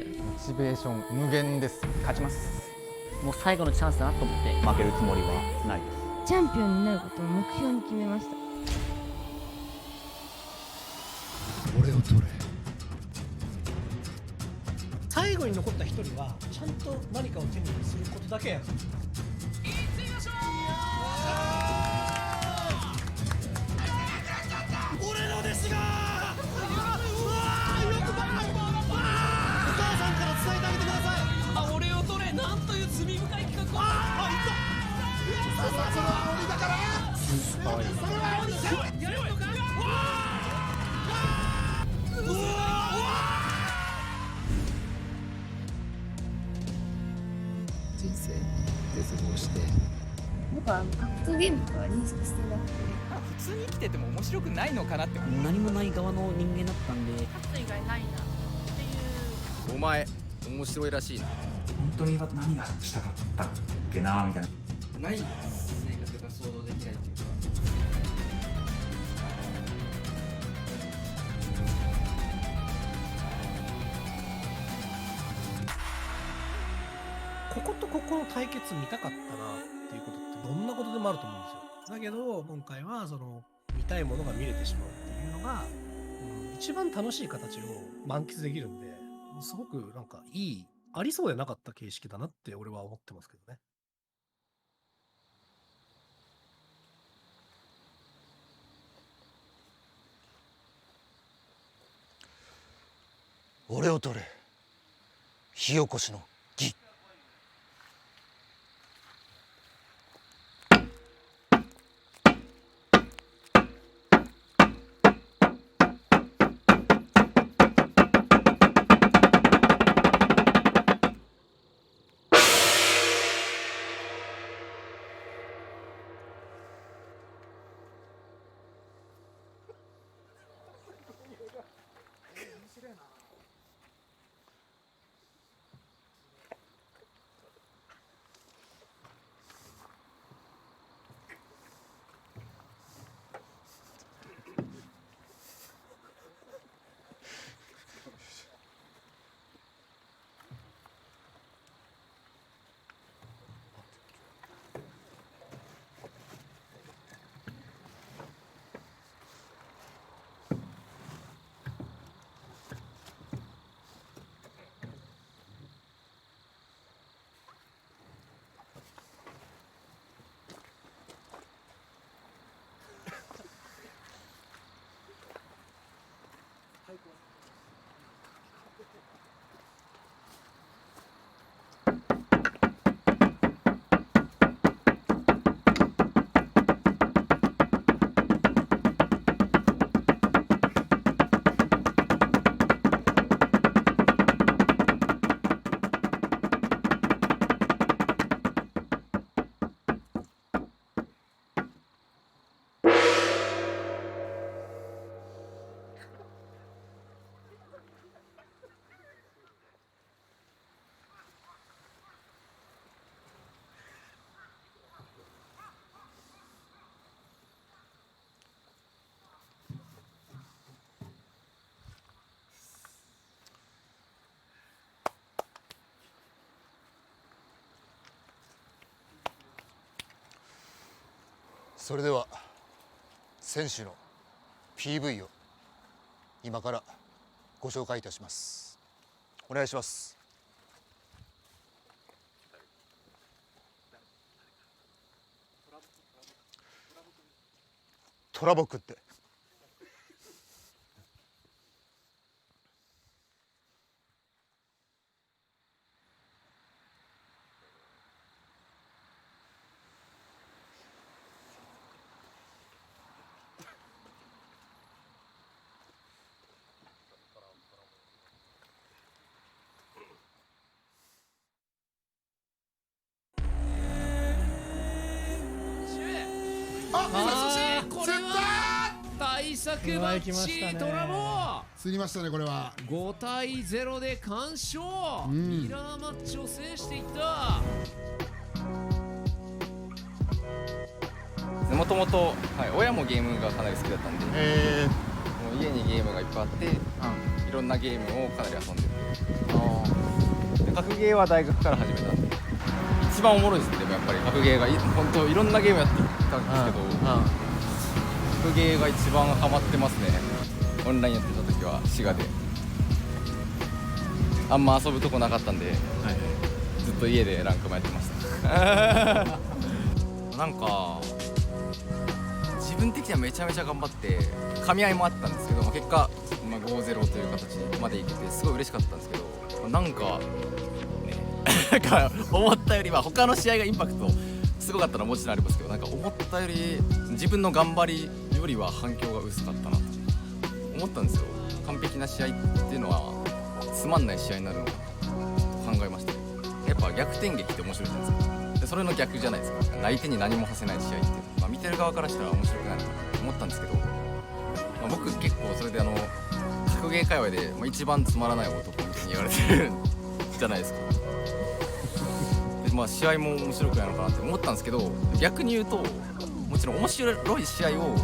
モチベーション無限です。勝ちます。もう最後のチャンスだなと思って負けるつもりはないです。チャンピオンになることを目標に決めました。俺を取れ。最後に残った一人はちゃんと何かを手にすることだけやる。俺の弟子が人生絶望して僕は格闘ゲームとは認識してなくて、普通に生きてても面白くないのかなって何もない側の人間だったんで、勝つ以外ないなっていう。お前面白いらしいな。本当に何がしたかったっけなみたいな。ない生活が想像できないっていうか。こことここの対決見たかったなっていうことってどんなことでもあると思うんですよ。だけど今回はその見たいものが見れてしまうっていうのが、一番楽しい形を満喫できるんで、すごくなんかいい、ありそうでなかった形式だなって俺は思ってますけどね。俺を取れ。火起こしの儀。それでは選手の PV を今からご紹介いたします。お願いします。トラボクって。これは対策バッチトラボ釣りましたね。これは5対0で完勝、ミラーマッチを制していった。もともと親もゲームがかなり好きだったんで、う家にゲームがいっぱいあって、いろんなゲームをかなり遊んでて、で格ゲーは大学から始めたんで一番おもろいですね。でもやっぱり格ゲーが本当いろんなゲームやってきたんですけど、格ゲーが一番ハマってますね。オンラインやってた時は滋賀であんま遊ぶとこなかったんで、ずっと家でランクもやってましたなんか自分的にはめちゃめちゃ頑張って噛み合いもあったんですけど、結果、5-0という形までいけてすごい嬉しかったんですけど、なんかねなんか思ったよりは他の試合がインパクトすごかったのはもちろんありますけど、なんか思ったより自分の頑張りよりは反響が薄かったなと思ったんですよ。完璧な試合っていうのはつまんない試合になるのかなと考えました。やっぱ逆転劇って面白いじゃないですか。でそれの逆じゃないですか。相手に何もさせない試合って、見てる側からしたら面白くないのかなと思ったんですけど、僕結構それで格ゲー界隈で一番つまらない男みたいに言われてるじゃないですか。で試合も面白くないのかなって思ったんですけど、逆に言うともちろん面白い試合を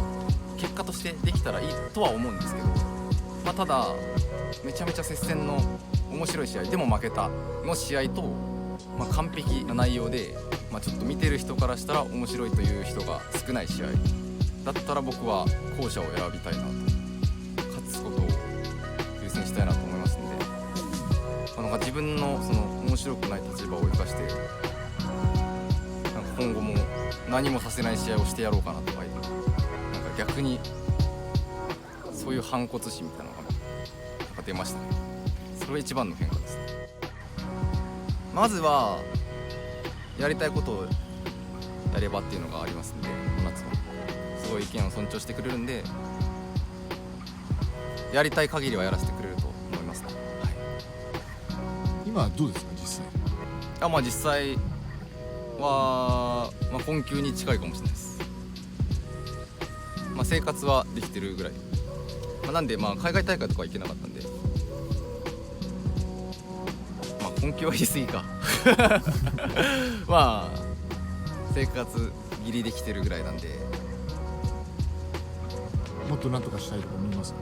結果としてできたらいいとは思うんですけど、ただめちゃめちゃ接戦の面白い試合でも負けたの試合と、完璧な内容で、ちょっと見てる人からしたら面白いという人が少ない試合だったら僕は後者を選びたいなと、勝つことを優先したいなと思いますので、なんか自分のその面白くない立場を生かしてなんか今後も何もさせない試合をしてやろうかなとか、なんか逆にそういう反骨心みたいなのがなんか出ましたね。それが一番の変化ですね。まずはやりたいことをやればっていうのがありますんで、夏はすごい意見を尊重してくれるんで、やりたい限りはやらせてくれると思いますね。今はどうですか実際？実際は、困窮に近いかもしれないです。生活はできてるぐらい、なんで海外大会とかは行けなかったんで、困窮は言い過ぎか生活ギリできてるぐらいなんで、もっとなんとかしたいとか思いますか？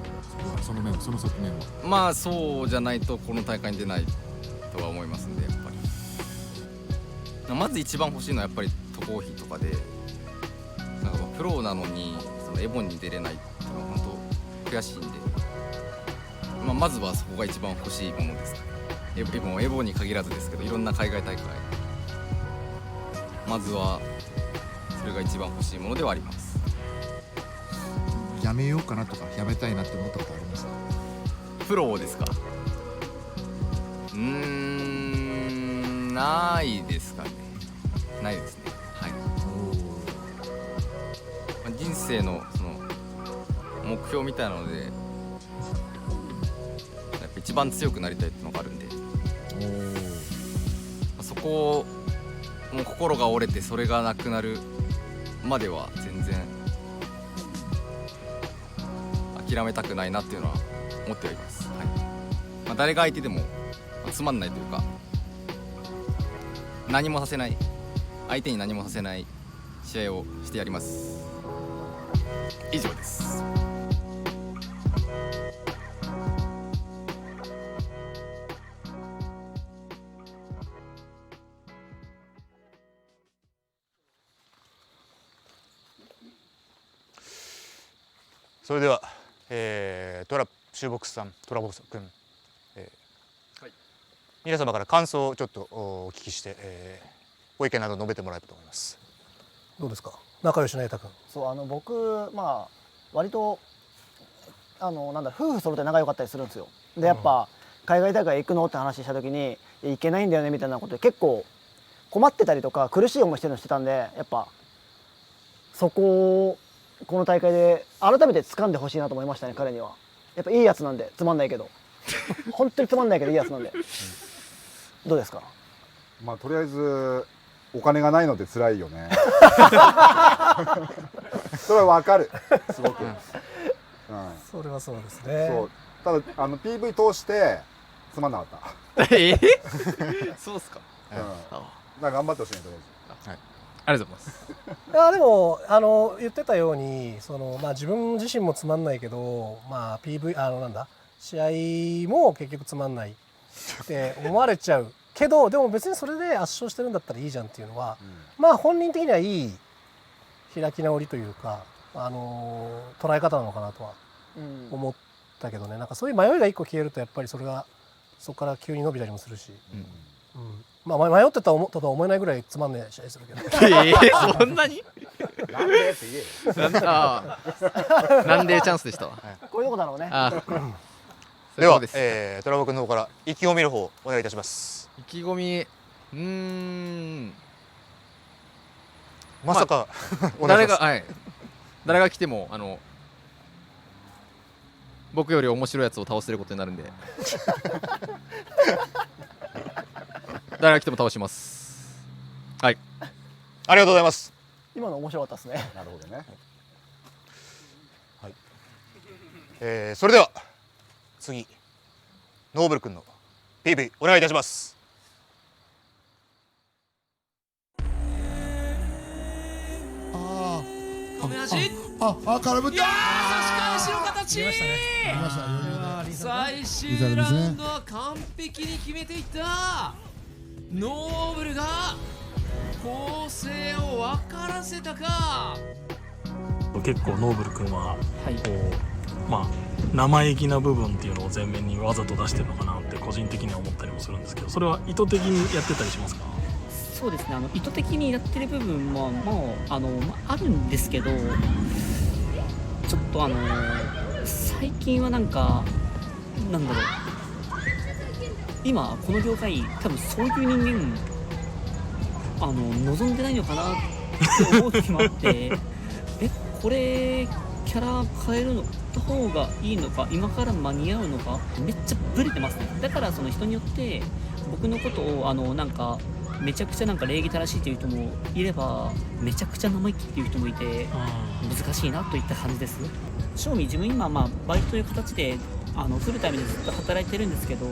その側面はそうじゃないとこの大会に出ないとは思いますんで、やっぱりまず一番欲しいのはやっぱり渡航費とかで、なんかプロなのにそのエボンに出れないっていうのは本当悔しいんで、まずはそこが一番欲しいものです。エボに限らずですけど、いろんな海外大会、まずはそれが一番欲しいものではあります。やめようかなとかやめたいなって思ったことありますか？プロですか？ないですかね。ないですね。人生のその目標みたいなので、やっぱ一番強くなりたいっていうのがあるんで、そこをもう心が折れてそれがなくなるまでは全然諦めたくないなっていうのは思っております。誰が相手でもつまんないというか、何もさせない、相手に何もさせない試合をしてやります。以上です。それでは、トラシューボックスさん、トラボックス君、皆様から感想をちょっとお聞きして、ご意見など述べてもらえればと思います。どうですか、仲良しの瑛太君。そう僕割と夫婦揃って仲良かったりするんですよ。でやっぱ、海外大会行くのって話した時に行けないんだよねみたいなことで結構困ってたりとか苦しい思いしてるのしてたんで、やっぱそこをこの大会で改めて掴んでほしいなと思いましたね。彼にはやっぱいいやつなんで、つまんないけど本当につまんないけどいいやつなんで、どうですか？とりあえずお金がないので辛いよねそれはわかる、すごく、それはそうですね。そう、ただPV 通してつまんなかったそうっすか？だから頑張ってほしいね、とりあえず。ありがとうございます。いやでも言ってたように自分自身もつまんないけど、PV 試合も結局つまんないって思われちゃうけど、でも別にそれで圧勝してるんだったらいいじゃんっていうのは、本人的にはいい開き直りというか、捉え方なのかなとは思ったけどね。なんかそういう迷いが一個消えるとやっぱりそこから急に伸びたりもするし、迷ってたとは思えないぐらいつまんない試合するけど。そんなに？なんでって言えよ。なんでチャンスでしたわ。こういうとこだろうね。では、トラボ君の方から意気込みの方お願いいたします。意気込み、まさか、誰が来ても僕より面白いやつを倒せることになるんで誰が来ても倒します。はい、ありがとうございます。今の面白かったですね。なるほどね。はい、それでは次ノーブル君の PV お願いいたします。止め足、空振った。いやー、そして後ろ形。最終ラウンドは完璧に決めていったノーブルが構成を分からせたか。結構ノーブル君はこう、生意気な部分っていうのを前面にわざと出してるのかなって個人的には思ったりもするんですけど、それは意図的にやってたりしますか？そうですね、意図的にやってる部分もあるんですけど、ちょっと最近はなんだろう、今この業界多分そういう人間望んでないのかなって思う時もあってこれキャラ変えるの方がいいのか、今から間に合うのか、めっちゃブレてますね。だからその人によって僕のことをめちゃくちゃ礼儀正しいという人もいれば、めちゃくちゃ生意気っていう人もいて、難しいなといった感じです。正味自分今バイトという形でフルタイムでずっと働いてるんですけど、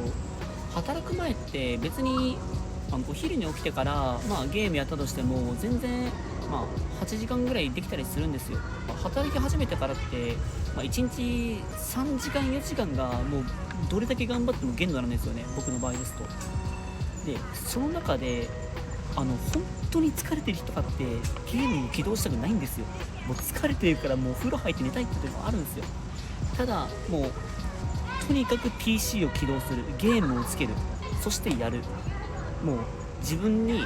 働く前って別にお昼に起きてからゲームやったとしても全然8時間ぐらいできたりするんですよ。働き始めてからって1日3時間4時間がもうどれだけ頑張っても限度なんですよね、僕の場合ですと。でその中で本当に疲れてる人かってゲームを起動したくないんですよ。もう疲れてるからもう風呂入って寝たいっていうのもあるんですよ。ただもうとにかく PC を起動する、ゲームをつける、そしてやる。もう自分に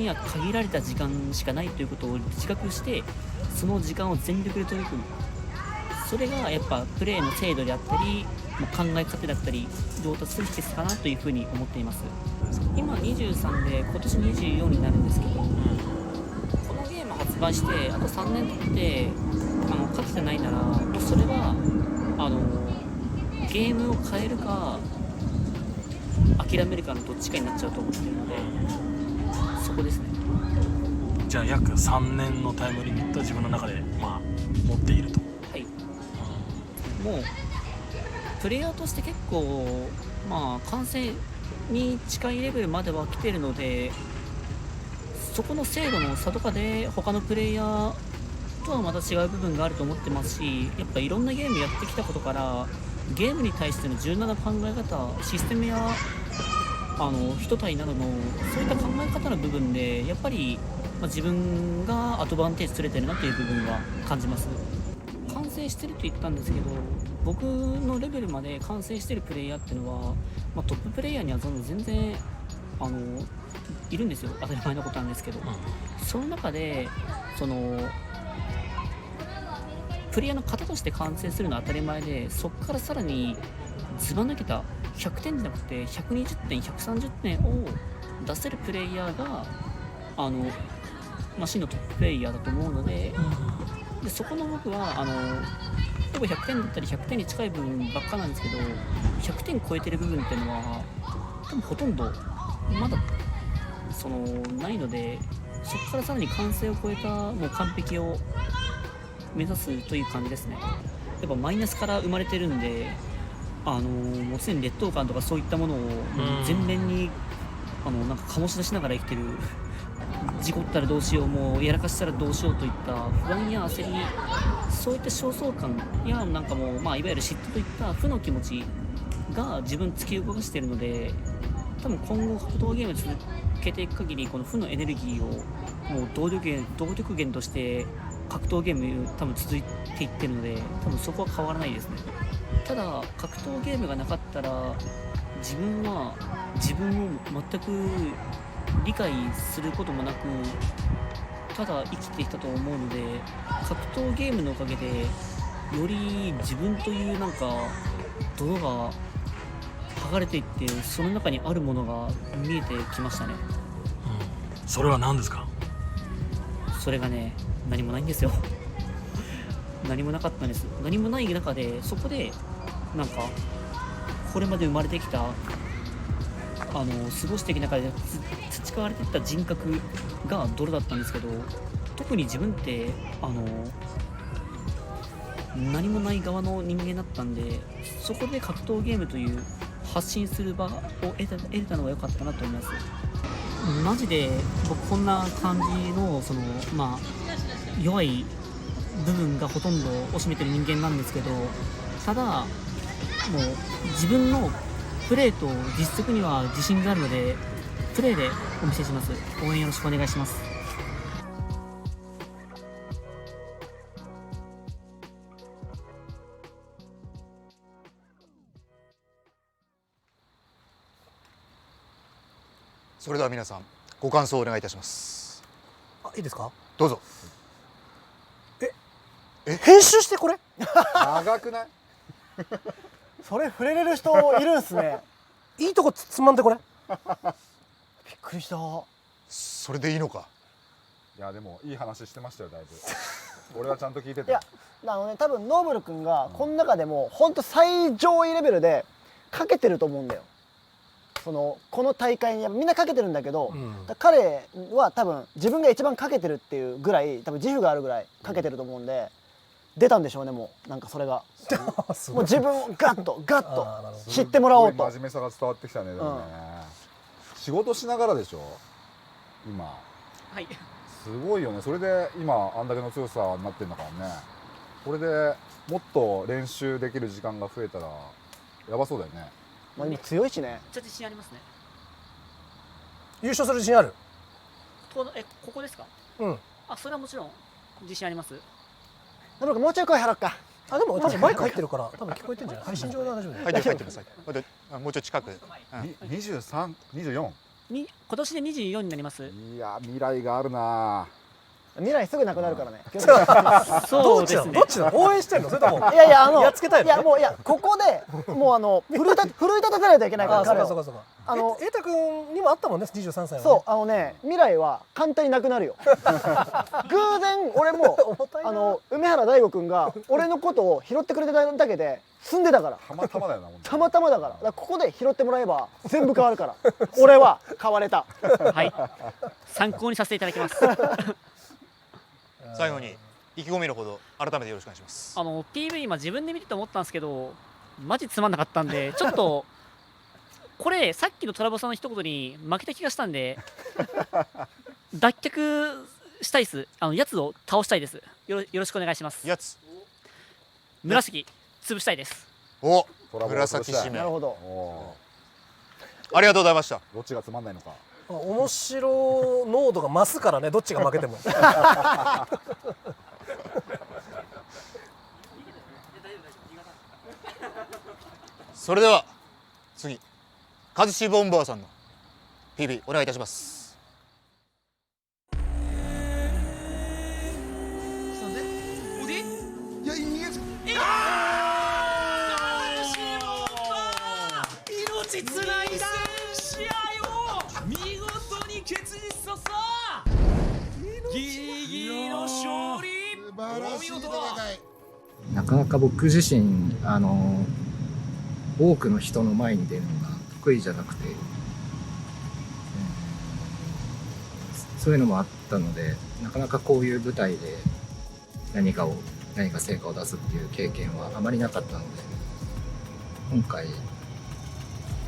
は限られた時間しかないということを自覚して、その時間を全力で取り組む。それがやっぱプレイの精度であったり考え方だったり上達する秘訣かなというふうに思っています。今23で今年24になるんですけど、このゲーム発売してあと3年経って勝ててないなら、もうそれはゲームを変えるか諦めるかのどっちかになっちゃうと思ってるので、そこですね。じゃあ約3年のタイムリミットは自分の中で持っていると。はい、もうプレイヤーとして結構完成に近いレベルまでは来てるので、そこの精度の差とかで他のプレイヤーとはまた違う部分があると思ってますし、やっぱいろんなゲームやってきたことからゲームに対しての柔軟な考え方、システムや人体などのそういった考え方の部分でやっぱり、自分がアドバンテージ取れてるなという部分は感じます。完成してると言ったんですけど、僕のレベルまで完成してるプレイヤーっていうのは、トッププレイヤーには全然いるんですよ。当たり前のことなんですけど、その中でプレイヤーの型として完成するのは当たり前で、そこからさらにずば抜けた100点じゃなくて120点130点を出せるプレイヤーが真のトッププレイヤーだと思うので、そこの僕はほぼ100点だったり100点に近い部分ばっかなんですけど、100点超えてる部分っていうのは多分ほとんどまだないので、そこからさらに完成を超えたもう完璧を目指すという感じですね。やっぱマイナスから生まれてるんで、もう常に劣等感とかそういったものを前面に醸し出しながら生きてる事故ったらどうしよう、もうやらかしたらどうしようといった不安や焦り、そういった焦燥感やなんかもう、いわゆる嫉妬といった負の気持ちが自分突き動かしているので、多分今後格闘ゲーム続けていく限りこの負のエネルギーをもう動力源として格闘ゲーム多分続いていってるので、多分そこは変わらないですね。ただ格闘ゲームがなかったら自分は自分を全く理解することもなくただ生きてきたと思うので、格闘ゲームのおかげでより自分というなんか泥が剥がれていって、その中にあるものが見えてきましたね。それは何ですか？それがね、何もないんですよ。何もなかったんです。何もない中で、そこでなんかこれまで生まれてきた過ごしてきた中で培われてきた人格が泥だったんですけど、特に自分って何もない側の人間だったんで、そこで格闘ゲームという発信する場を得たのが良かったなと思います。マジで僕こんな感じの弱い部分がほとんどを占めてる人間なんですけど、ただもう自分のプレーと実績には自信があるので、プレーでお見せします。応援よろしくお願いします。それでは皆さんご感想をお願いいたします。いいですか？どうぞ。編集してこれ長くない？それ触れれる人いるんすね。いいとこつまんでこれ。びっくりした。それでいいのか。いやでもいい話してましたよだいぶ。俺はちゃんと聞いてた。いや多分ノーブル君がこの中でも本当最上位レベルでかけてると思うんだよ。この大会にみんなかけてるんだけど、彼は多分自分が一番かけてるっていうぐらい、多分自負があるぐらいかけてると思うんで、出たんでしょうね。もうなんかそれがもう自分をガッと知ってもらおうと。真面目さが伝わってきたね。でもね、仕事しながらでしょ今。はい。すごいよね。それで今あんだけの強さになってんだからね。これでもっと練習できる時間が増えたらやばそうだよね。まあ、強いしね。ちょっと自信ありますね。優勝する自信ある？ここですか？うん。それはもちろん自信あります。なんかもうちょい声払っか。でも多分マイク入ってるから多分聞こえてんじゃない？配信上は大丈夫だよ。入ってください。もうちょい近く。23、24。今年で24になります。いや未来があるな。未来すぐなくなるからね。そうですね。どっちだ？応援してんの？それともいややっつけたいの？いやもうここでもう奮い立たせないといけないから彼を。そうか。瑛太君にもあったもんね、23歳はね。そう未来は簡単になくなるよ。偶然俺も梅原大吾君が俺のことを拾ってくれてただけで済んでたから。たまたまだよな。たまたまだから。ここで拾ってもらえば全部変わるから。俺は変われた。はい。参考にさせていただきます。最後に意気込みのほど改めてよろしくお願いします。PV 今自分で見てて思ったんですけど、マジつまんなかったんで、ちょっとこれさっきのトラボさんの一言に負けた気がしたんで脱却したいです。やつを倒したいです。よろしくお願いします。やつ紫潰したいです。お、紫締め。なるほど。ありがとうございました。どっちがつまんないのか。面白濃度が増すからね、どっちが負けても。それでは次カズシボンバーさんの PV お願いいたします。命つないだ試合を見事にケツに刺さギリギリの勝利。お見事。なかなか僕自身多くの人の前に出るのが得意じゃなくて、そういうのもあったので、なかなかこういう舞台で何か成果を出すっていう経験はあまりなかったので、今回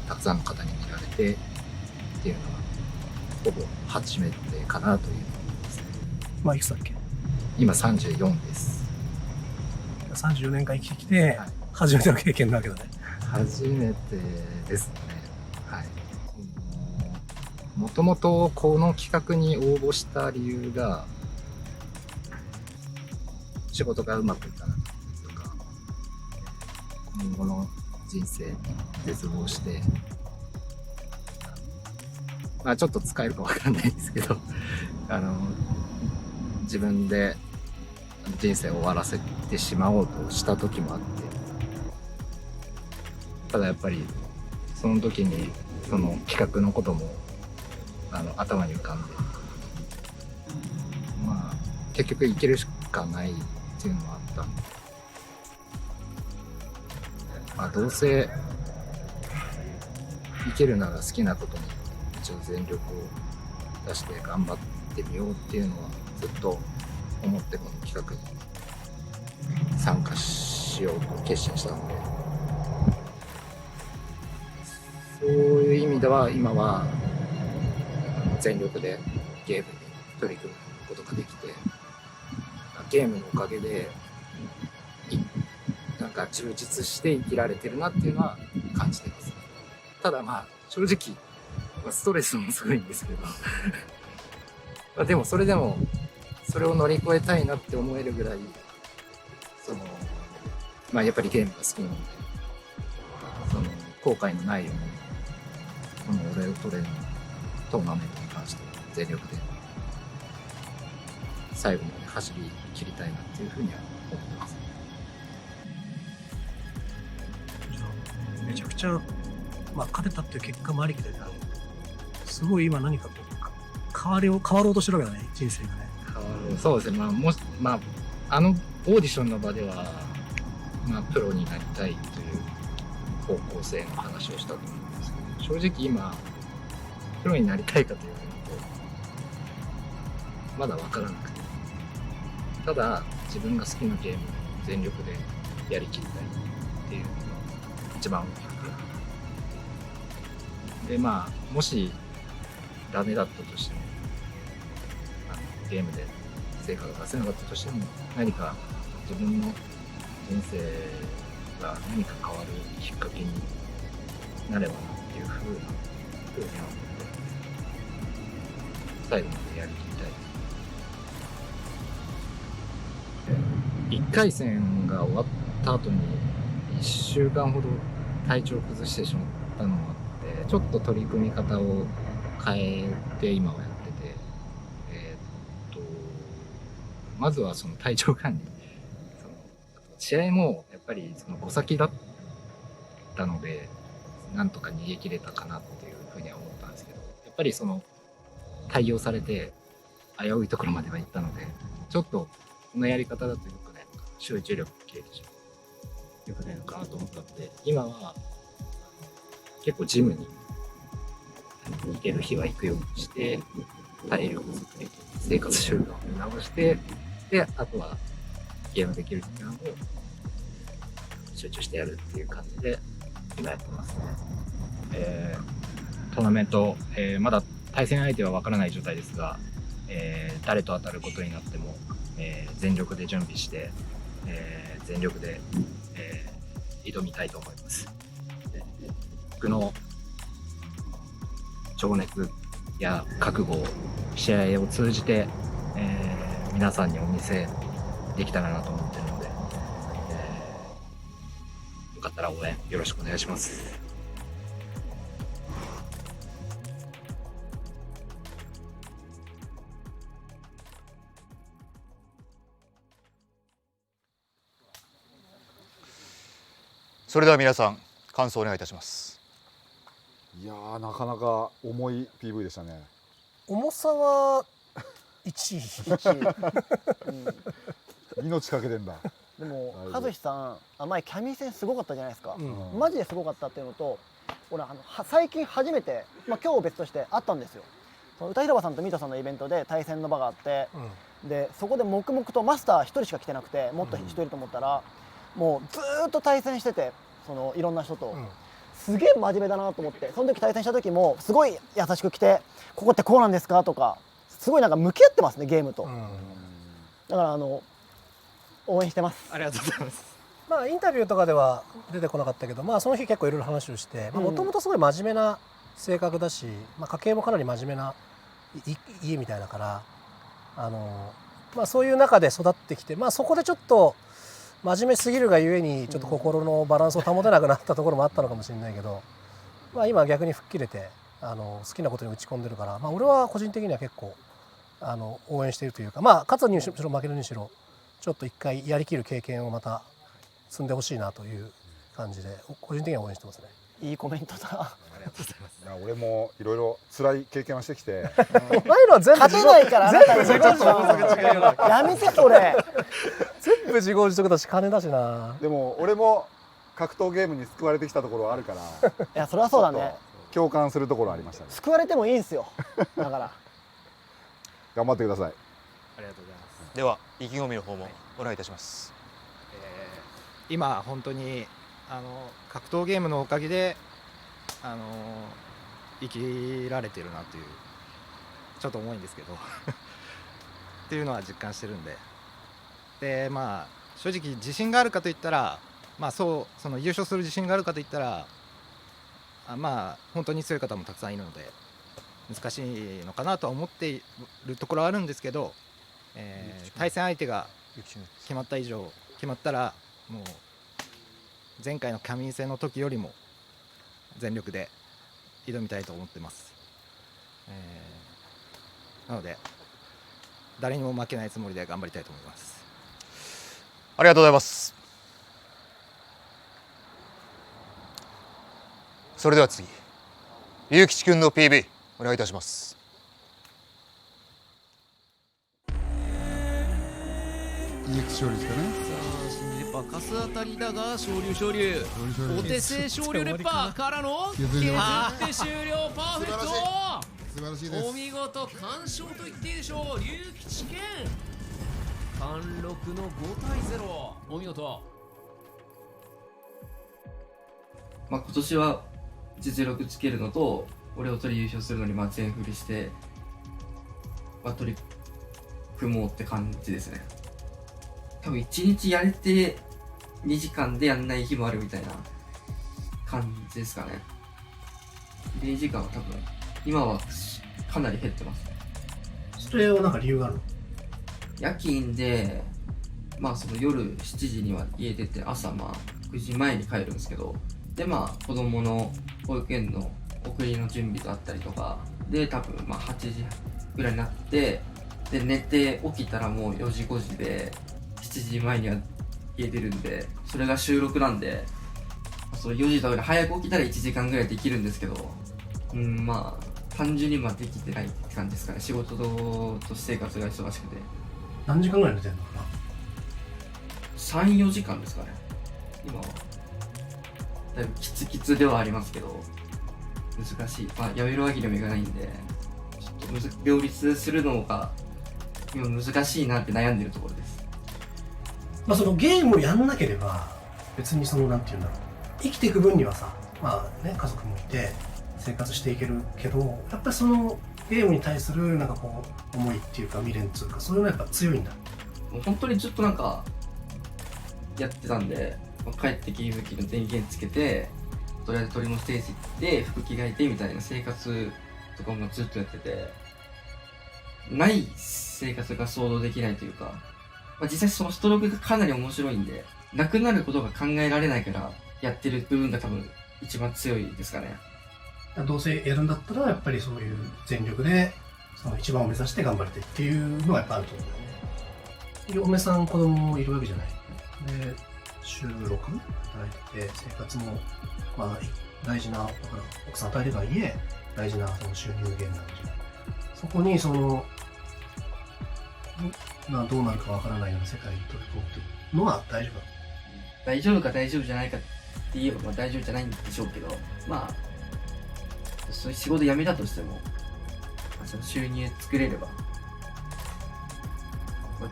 たくさんの方に見られてっていうのはほぼ初めてかなという。まあいくつだっけ？今34です。34年間生きてきて、初めての経験なわけだね。初めてですね。はい。もともとこの企画に応募した理由が、仕事がうまくいかなかったりとか、今後の人生に絶望して、まあちょっと使えるかわかんないですけど、自分で人生を終わらせてしまおうとした時もあって、ただやっぱりその時にその企画のことも頭に浮かんで、まあ結局行けるしかないっていうのもあったんで、まあどうせ行けるなら好きなことに一応全力を出して頑張ってみようっていうのはずっと思ってこの企画に参加しようと決心したので、そういう意味では今は全力でゲームに取り組むことができて、ゲームのおかげでなんか充実して生きられてるなっていうのは感じてます。ただまあ正直ストレスもすごいんですけどまあでもそれでもそれを乗り越えたいなって思えるぐらい、まあやっぱりゲームが好きなので、後悔のないようにこの俺を取れるトーナメントに関しては全力で最後まで走り切りたいなっていうふうには思ってます。めちゃくちゃ、まあ、勝てたっていう結果もありきで、すごい今何かこう変わろうとしてるわけだね、人生がね。そうですね、オーディションの場では、プロになりたいという方向性の話をしたと思うんですけど、正直今プロになりたいかというとまだ分からなくて、ただ自分が好きなゲームを全力でやりきりたいっていうのが一番大きくて、でもしダメだったとしても、ゲームで成果が出せなかったとしても、何か自分の人生が何か変わるきっかけになればなっていうふうには思って最後までやりきりたい。1回戦が終わった後に1週間ほど体調を崩してしまったのもあって、ちょっと取り組み方を変えて今はやってて、まずはその体調管理、試合もやっぱりその5先だったのでなんとか逃げ切れたかなっていうふうには思ったんですけど、やっぱりその対応されて危ういところまでは行ったので、ちょっとこのやり方だとよくね、集中力切れてしまう、よくないのかなと思ったので、今は結構ジムに行ける日は行くようにして、体力作り、生活習慣を見直して、であとはゲームできる時間を集中してやるっていう感じで今やってますね。トーナメント、まだ対戦相手は分からない状態ですが、誰と当たることになっても、全力で準備して、全力で、挑みたいと思います。僕の情熱や覚悟を試合を通じて、皆さんにお見せできたらなと思っているので、よかったら応援よろしくお願いします。それでは皆さん感想をお願いいたします。いやー、なかなか重い PV でしたね。重さは1位命かけてんだ。でも和志さん、前キャミー戦すごかったじゃないですか、うん、マジですごかったっていうのと、俺最近初めて、今日別として会ったんですよ。その歌広場さんとミートさんのイベントで対戦の場があって、でそこで黙々とマスター1人しか来てなくて、もっと人いると思ったら、もうずーっと対戦してて、そのいろんな人と、すげえ真面目だなと思って、その時対戦した時もすごい優しく来て「ここってこうなんですか?」とかすごいなんか向き合ってますね、ゲームと。だから応援してます。ありがとうございます。まあインタビューとかでは出てこなかったけど、まあその日結構いろいろ話をしてもともとすごい真面目な性格だし、まあ、家系もかなり真面目な家みたいだからまあ、そういう中で育ってきて、まあ、そこでちょっと真面目すぎるがゆえにちょっと心のバランスを保てなくなったところもあったのかもしれないけど、まあ、今は逆に吹っ切れて好きなことに打ち込んでるから、まあ、俺は個人的には結構応援しているというか、まあ、勝つにしろ負けるにしろちょっと一回やりきる経験をまた積んでほしいなという感じで個人的には応援してますね。いいコメントだ。ありがとうございます。俺もいろいろ辛い経験をしてきて。お前のは全部勝てないから全部自業自得違うよ。やめてそれ。全部自業自得だし金だしな。でも俺も格闘ゲームに救われてきたところはあるから。いやそれはそうだね。共感するところありましたね。救われてもいいんすよ。だから頑張ってください。ありがとうございます。では意気込みの方もお願いいたします。今本当に格闘ゲームのおかげで生きられてるなというちょっと重いんですけどっていうのは実感してるんで、まあ正直自信があるかといったら、まあその優勝する自信があるかといったらまあ本当に強い方もたくさんいるので難しいのかなとは思っているところはあるんですけど、対戦相手が決まったらもう前回のキャミン戦の時よりも全力で挑みたいと思ってます。なので誰にも負けないつもりで頑張りたいと思います。ありがとうございます。それでは次、龍吉君の PV お願いいたします。EX 勝利ですかね。レッパーカス当たりだが昇竜お手製昇竜レッパーからの削って終了パーフェクト。素晴らしいです。お見事完勝と言っていいでしょう。龍吉健貫禄の5対0、お見事。まあ今年は実力つけるのと俺を取り優勝するのに全振りして、取り組もうって感じですね。多分1日やれて2時間でやんない日もあるみたいな感じですかね。プレイ時間は多分今はかなり減ってます。それはなんか理由があるの？夜勤でその夜7時には家出て朝9時前に帰るんですけど、で子供の保育園の送りの準備があったりとかで多分8時ぐらいになって、で寝て起きたらもう4時5時で7時前には家出るんで、それが収録なんで、その4時とか早く起きたら1時間ぐらいできるんですけど、単純にできてないって感じですかね。仕事と私生活が忙しくて。何時間ぐらい寝てんのかな？3、4時間ですかね。今はだいぶキツキツではありますけど難しい。やめるわけにもいかないんで、ちょっと両立するのが今難しいなって悩んでるところです。そのゲームをやんなければ別になんていうんだろう、生きていく分にはさ、家族もいて生活していけるけど、やっぱりそのゲームに対する思いっていうか未練っていうか、そういうのはやっぱ強いんだ。もう本当にずっとやってたんで、帰ってゲーム機の電源つけてとりあえず鳥のステージ行って服着替えてみたいな生活とかもずっとやってて、ない生活が想像できないというか、実際そのストロークがかなり面白いんで、なくなることが考えられないからやってる部分が多分一番強いですかね。どうせやるんだったらやっぱりそういう全力でその一番を目指して頑張りたいっていうのはやっぱあると思うんだよね。嫁さん子供いるわけじゃない。で週6働いてて、生活も大事な奥さん与えるとはいえ大事なその収入源なわけじゃない。そこにどうなるかわからないような世界に取り込むというのは大丈夫だ。大丈夫か大丈夫じゃないかって言えば大丈夫じゃないんでしょうけど、そういう仕事辞めたとしても、その収入作れれば、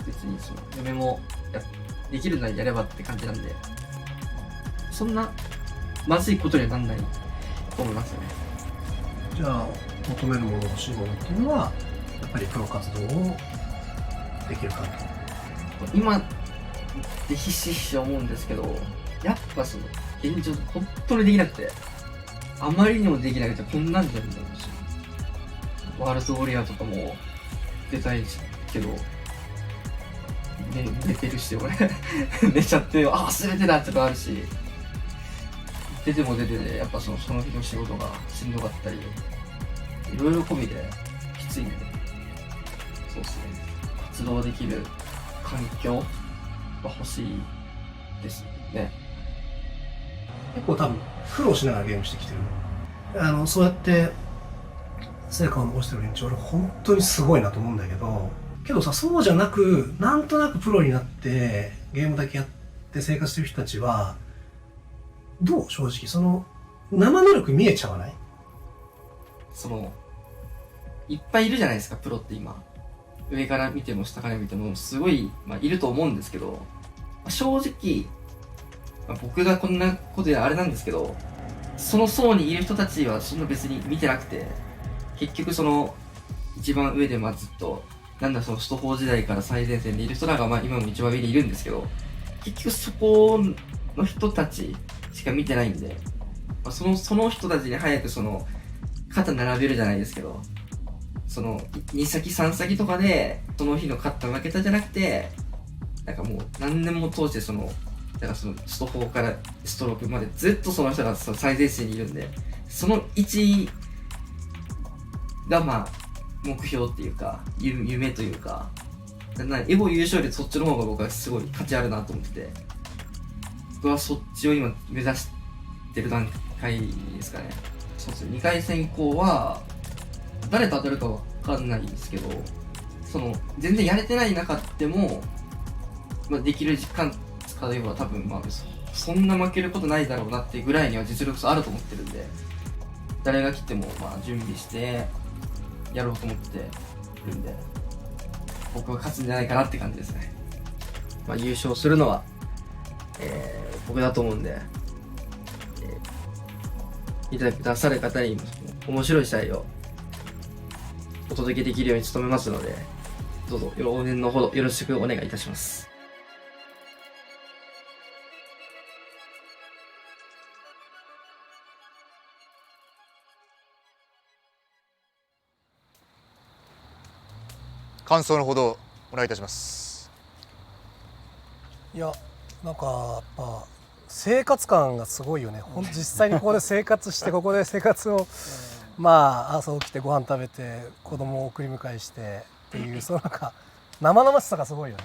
別に嫁もできるならやればって感じなんで、そんなまずいことにはなんないと思いますよね。じゃあ求めるもの、欲しいものっていうのはやっぱりプロ活動をできる環境。今でひしひし思うんですけど、やっぱその現状本当にできなくて、あまりにもできなくてこんなんじゃんみたいな。ワールドウォリアーとかも出たいけど、寝てるし俺寝ちゃって忘れてたってとかあるし、出ても出てでやっぱその日の仕事がしんどかったり、いろいろ込みできついんで、そうですね、活動できる環境が欲しいですね。結構多分苦労しながらゲームしてきてる。そうやって成果を残してる連中、俺本当にすごいなと思うんだけど、けどさ、そうじゃなく、なんとなくプロになってゲームだけやって生活してる人たちはどう？正直その生能力見えちゃわない？そのいっぱいいるじゃないですか、プロって今。上から見ても下から見てもすごい、いると思うんですけど、正直、僕がこんなことであれなんですけど、その層にいる人たちはそんな別に見てなくて、結局その一番上でずっとその首都法時代から最前線でいる人らが今も一番上にいるんですけど、結局そこの人たちしか見てないんで、その人たちに早くその肩並べるじゃないですけど、その2先3先とかでその日の勝った負けたじゃなくて、なんかもう何年も通してその首都法からストロークまでずっとその人がその最前線にいるんで、その位置が目標っていうか夢というか、エボ優勝よりそっちの方が僕はすごい価値あるなと思ってて、僕はそっちを今目指してる段階ですかね。そうですね、2回戦以降は誰と当たるかわかんないですけど、その全然やれてない中でも、できる時間使えば多分そんな負けることないだろうなっていうぐらいには実力差あると思ってるんで、誰が来ても準備してやろうと思ってるんで、僕が勝つんじゃないかなって感じですね。優勝するのは、僕だと思うんで、いただくださる方に面白い試合をお届けできるように努めますので、どうぞ応援のほどよろしくお願いいたします。感想のほどお願いいたします。いや、なんかやっぱ生活感がすごいよね。実際にここで生活してここで生活を朝起きてご飯食べて子供を送り迎えしてっていう、そのなんか生々しさがすごいよね。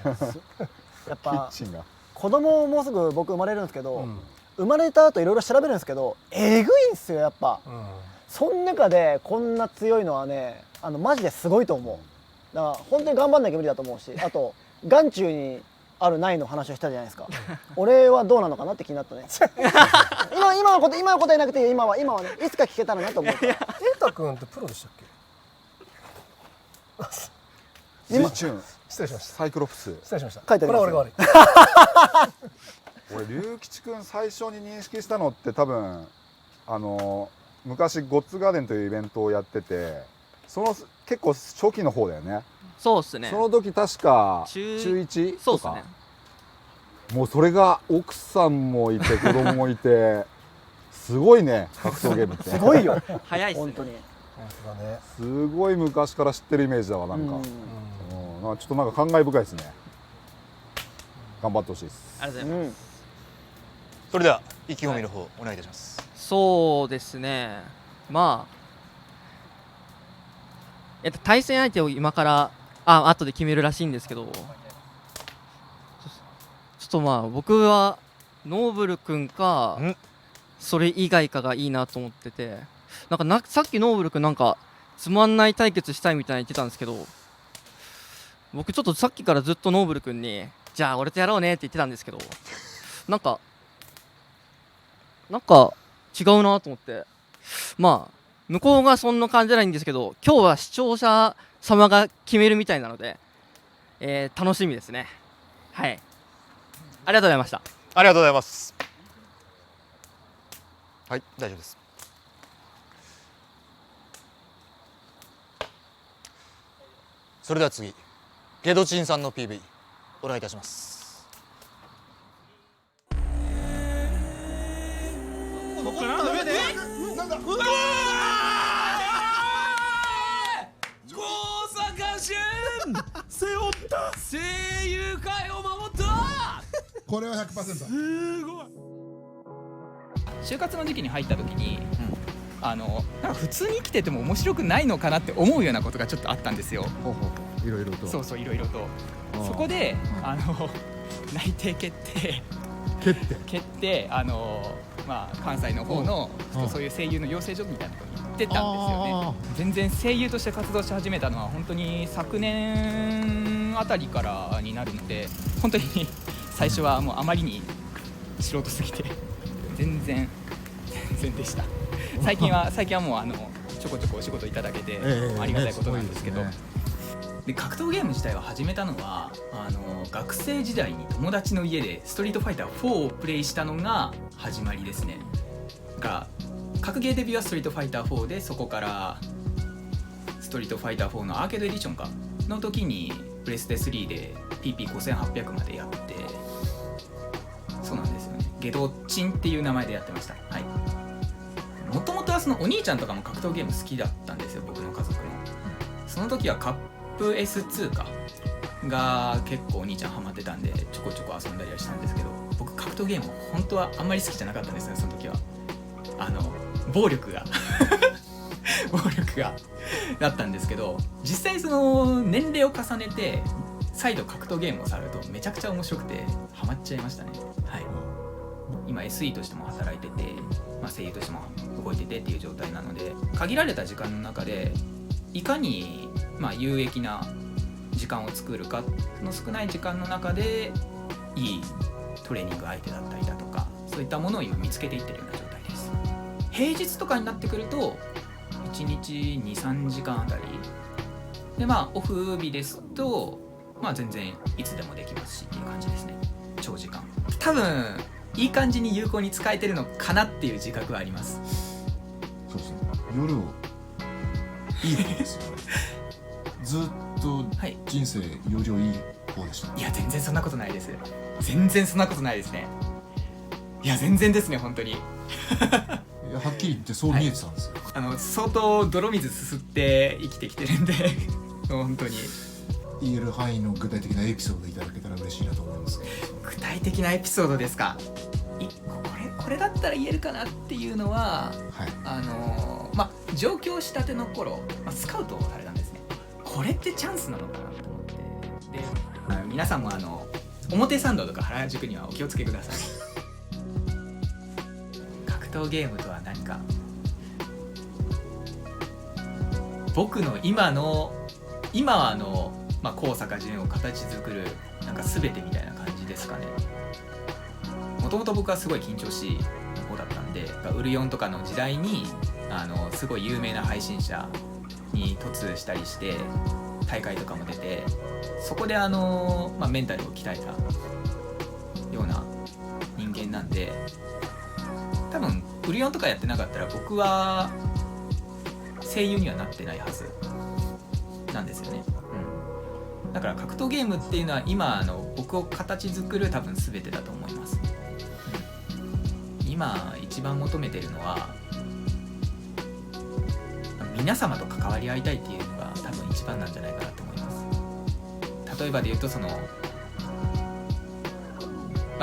やっぱ子供もうすぐ僕生まれるんですけど、生まれた後いろいろ調べるんですけど、えぐいんですよやっぱ。その中でこんな強いのはね、マジですごいと思う。だから本当に頑張んなきゃ無理だと思うし、あと眼中にあるないの話をしたじゃないですか。俺はどうなのかなって気になったね。今のこと言えなくて、今はね、いつか聞けたらなと思った。エタ君ってプロでしたっけ？ジチューン、失礼しました。サイクロプス。失礼しました。書いてあります。これは俺が悪い。俺龍吉君最初に認識したのって多分昔ゴッツガーデンというイベントをやってて、その結構初期の方だよね。そうっすね。その時確か中1とか、ね、もうそれが奥さんもいて子供もいてすごいね、格闘ゲームってすごいよ。早いっすね。本当にすごい昔から知ってるイメージだわ。なんかちょっとなんか感慨深いですね。頑張ってほしいです。ありがとうございます。それでは意気込みの方、お願いいたします。そうですね、対戦相手を今から後で決めるらしいんですけど、ちょっと僕はノーブル君かそれ以外かがいいなと思ってて、さっきノーブル君なんかつまんない対決したいみたいに言ってたんですけど、僕ちょっとさっきからずっとノーブル君にじゃあ俺とやろうねって言ってたんですけど、なんか違うなと思って、向こうがそんな感じじゃないんですけど、今日は視聴者様が決めるみたいなので、楽しみですね。はい、ありがとうございました。ありがとうございます。はい大丈夫です。それでは次ゲドチンさんの PV お願いいたします。ここから上でなんだうわー高坂俊背負った声優界を守ったこれは 100%。 すごい。就活の時期に入った時に、なんか普通に生きてても面白くないのかなって思うようなことがちょっとあったんですよ。いろいろと。そうそういろいろと。そこで内定決定まあ関西の方のそういう声優の養成所みたいなところに行ってたんですよね。全然声優として活動し始めたのは本当に昨年あたりからになるので、本当に最初はもうあまりに素人すぎて全然でした。最近はもうちょこちょこお仕事いただけてありがたいことなんですけど、で格闘ゲーム自体を始めたのは学生時代に友達の家でストリートファイター4をプレイしたのが始まりですね。格ゲーデビューはストリートファイター4で、そこからストリートファイター4のアーケードエディションの時にプレステ3で PP5800 までやって、そうなんですよね、ゲドチンっていう名前でやってました。はい。もともとはそのお兄ちゃんとかも格闘ゲーム好きだったんですよ、僕の家族の。その時はカップ S2 が結構お兄ちゃんハマってたんでちょこちょこ遊んだりはしたんですけど、僕格闘ゲーム本当はあんまり好きじゃなかったんですよ、その時は。暴力がだったんですけど、実際その年齢を重ねて再度格闘ゲームを触るとめちゃくちゃ面白くてハマっちゃいましたね。はい。今 SE としても働いてて、声優としても動いててっていう状態なので、限られた時間の中でいかに有益な時間を作るか、その少ない時間の中でいいトレーニング相手だったりだとか、そういったものを今見つけていってるような状態です。平日とかになってくると1日 2,3 時間あたりで、オフ日ですと全然いつでもできますしっていう感じですね。長時間多分いい感じに有効に使えてるのかなっていう自覚はあります。そうですね、夜をいい方ですよね。ずっと人生容量いい方でした、いや全然そんなことないです。全然そんなことないですね。いや全然ですね、本当に。いやはっきり言ってそう見えてたんですよ。相当泥水すすって生きてきてるんで本当に言える範囲の具体的なエピソードいただけたら嬉しいなと思うんですけど。具体的なエピソードですか。これだったら言えるかなっていうのは、上京したての頃、スカウトをされたんですね。これってチャンスなのかなと思って、で皆さんも表参道とか原宿にはお気をつけください。格闘ゲームとは何か、僕の今は高坂淳を形作るなんか全てみたいな感じですかね。もともと僕はすごい緊張しいの方だったんで、ウルヨンとかの時代にすごい有名な配信者に突したりして大会とかも出て、そこでメンタルを鍛えたような人間なんで、多分ウルヨンとかやってなかったら僕は声優にはなってないはずなんですよね。だから格闘ゲームっていうのは今僕を形作る多分全てだと思います。今一番求めてるのは皆様と関わり合いたいっていうのが多分一番なんじゃないかなと思います。例えばで言うと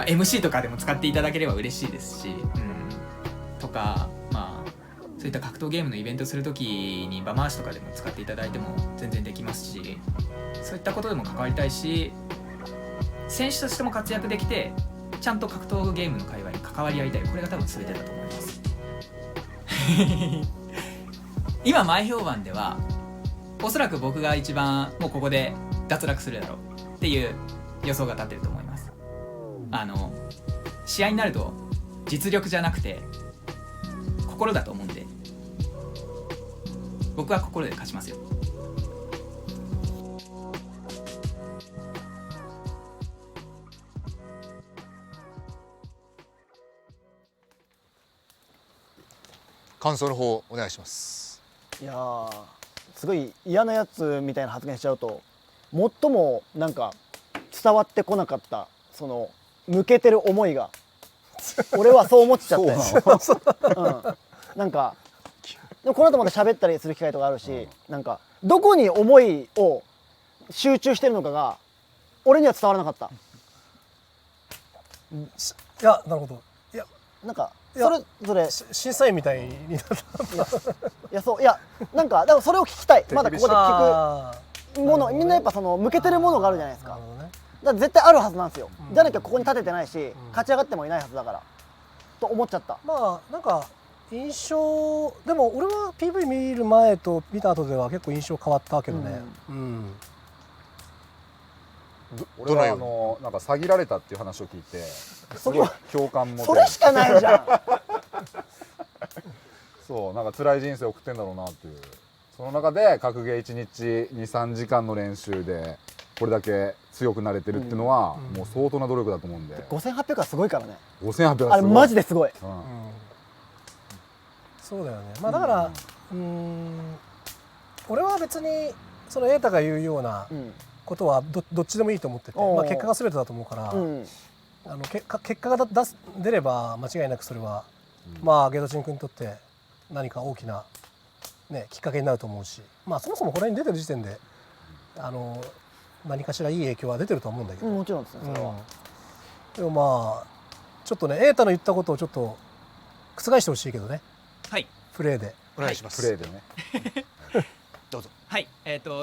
MC とかでも使っていただければ嬉しいですし、とかそういった格闘ゲームのイベントするときに場回しとかでも使っていただいても全然できますし、そういったことでも関わりたいし、選手としても活躍できてちゃんと格闘ゲームの界隈に関わり合いたい、これが多分全てだと思います。今前評判ではおそらく僕が一番もうここで脱落するだろうっていう予想が立ってると思います。試合になると実力じゃなくて心だと思うんで、僕は心で勝ちますよ。感想の方お願いします。いやー、すごい嫌なやつみたいな発言しちゃうと、最もなんか伝わってこなかった、その向けてる思いが俺はそう思っちゃったよ。なんかでもこの後また喋ったりする機会とかあるし、なんかどこに思いを集中してるのかが俺には伝わらなかった。いや、なるほど。いや、なんかそれぞれ審査員みたいになった。いや、そう、いや、なんかだからそれを聞きたい。まだここで聞くもの、みんなやっぱその向けてるものがあるじゃないですか。だから絶対あるはずなんですよ。じゃなきゃここに立ててないし、勝ち上がってもいないはずだからと思っちゃった。まあなんか印象でも俺は PV 見る前と見た後では結構印象変わったけどね。俺はなんか詐欺られたっていう話を聞いてすごい共感も。それしかないじゃん。そう、なんか辛い人生を送ってんだろうなっていう。その中で格ゲー1日 2,3 時間の練習でこれだけ強くなれてるっていうのはもう相当な努力だと思うんで。5800はすごいからね。5800はすごい。あれマジですごい。そうだよね。まあだから俺は別にその瑛太が言うようなことはどっちでもいいと思ってて、まあ結果が全てだと思うから、結果が出れば間違いなくそれはまあゲドチン君にとって何か大きなねきっかけになると思うし、まあそもそもこれに出てる時点で何かしらいい影響は出てると思うんだけど。もちろんですね。それは。でもまあちょっとね瑛太の言ったことをちょっと覆してほしいけどね。はい。プレーでお願いします。プレーでね。どうぞ。はい。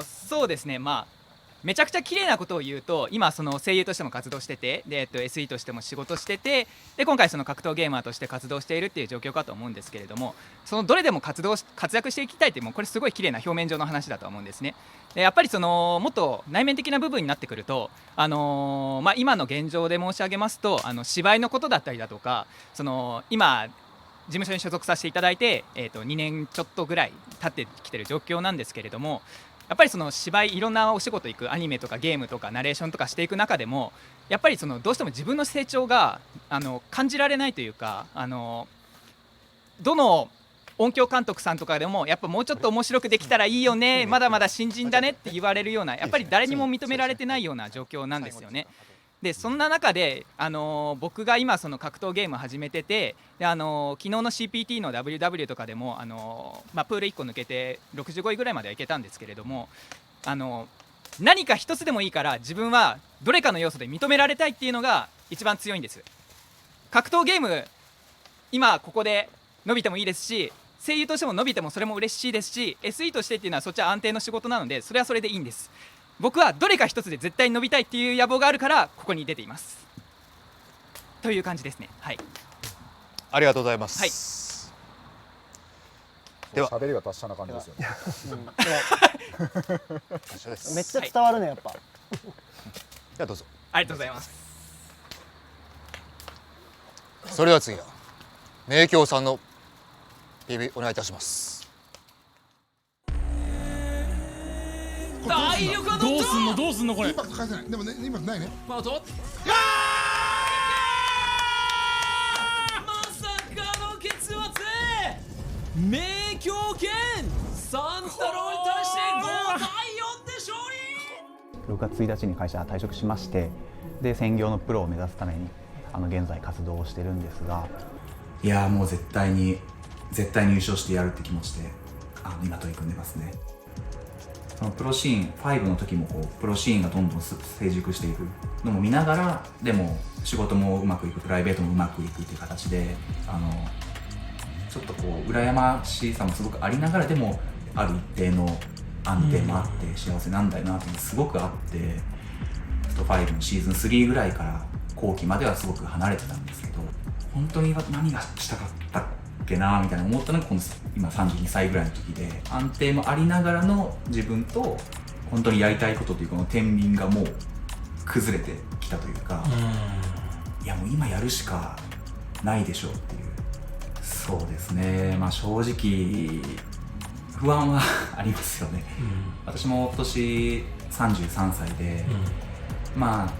そうですね。まあめちゃくちゃ綺麗なことを言うと、今その声優としても活動してて、でSE としても仕事してて、で今回その格闘ゲーマーとして活動しているっていう状況かと思うんですけれども、そのどれでも活躍していきたいってもうこれすごい綺麗な表面上の話だと思うんですね。でやっぱりそのもっと内面的な部分になってくると、まあ今の現状で申し上げますと、芝居のことだったりだとか、その今事務所に所属させていただいて、2年ちょっとぐらい経ってきてる状況なんですけれども、やっぱりその芝居いろんなお仕事行くアニメとかゲームとかナレーションとかしていく中でも、やっぱりそのどうしても自分の成長が感じられないというか、どの音響監督さんとかでもやっぱもうちょっと面白くできたらいいよね、まだまだ新人だねって言われるような、やっぱり誰にも認められてないような状況なんですよね。でそんな中で、僕が今その格闘ゲーム始めてて、で昨日の CPT の WW とかでもまあ、プール1個抜けて65位ぐらいまではいけたんですけれども、何か一つでもいいから自分はどれかの要素で認められたいっていうのが一番強いんです。格闘ゲーム今ここで伸びてもいいですし、声優としても伸びてもそれも嬉しいですし、 SE としてっていうのはそっちは安定の仕事なのでそれはそれでいいんです。僕はどれか一つで絶対伸びたいっていう野望があるからここに出ていますという感じですね。はい、ありがとうございます。はい、では喋りが達者な感じですよね。めっちゃ伝わるねやっぱ。ではどうぞ。ありがとうございます。それでは次は明鏡さんの PV お願いいたします。体力はどうすんのこれ。インパクト返せない。でもねインパクトないね。まさかの結末、明鏡剣三太郎に対して5対4で勝利。6月1日に会社退職しまして、で専業のプロを目指すために現在活動をしてるんですが、いやもう絶対に優勝してやるって気持ちで今取り組んでますね。そのプロシーン5の時もプロシーンがどんどん成熟していくのも見ながら、でも仕事もうまくいく、プライベートもうまくいくっていう形でちょっと羨ましさもすごくありながら、でもある一定の安定もあって幸せなんだよなっていうのがすごくあって、5のシーズン3ぐらいから後期まではすごく離れてたんですけど、本当に何がしたかったっけなみたいな思ったのがこの今32歳ぐらいの時で、安定もありながらの自分と本当にやりたいことというこの天秤がもう崩れてきたというか、いやもう今やるしかないでしょうっていう。そうですね、まあ正直不安はありますよね。私も今年33歳で、まあ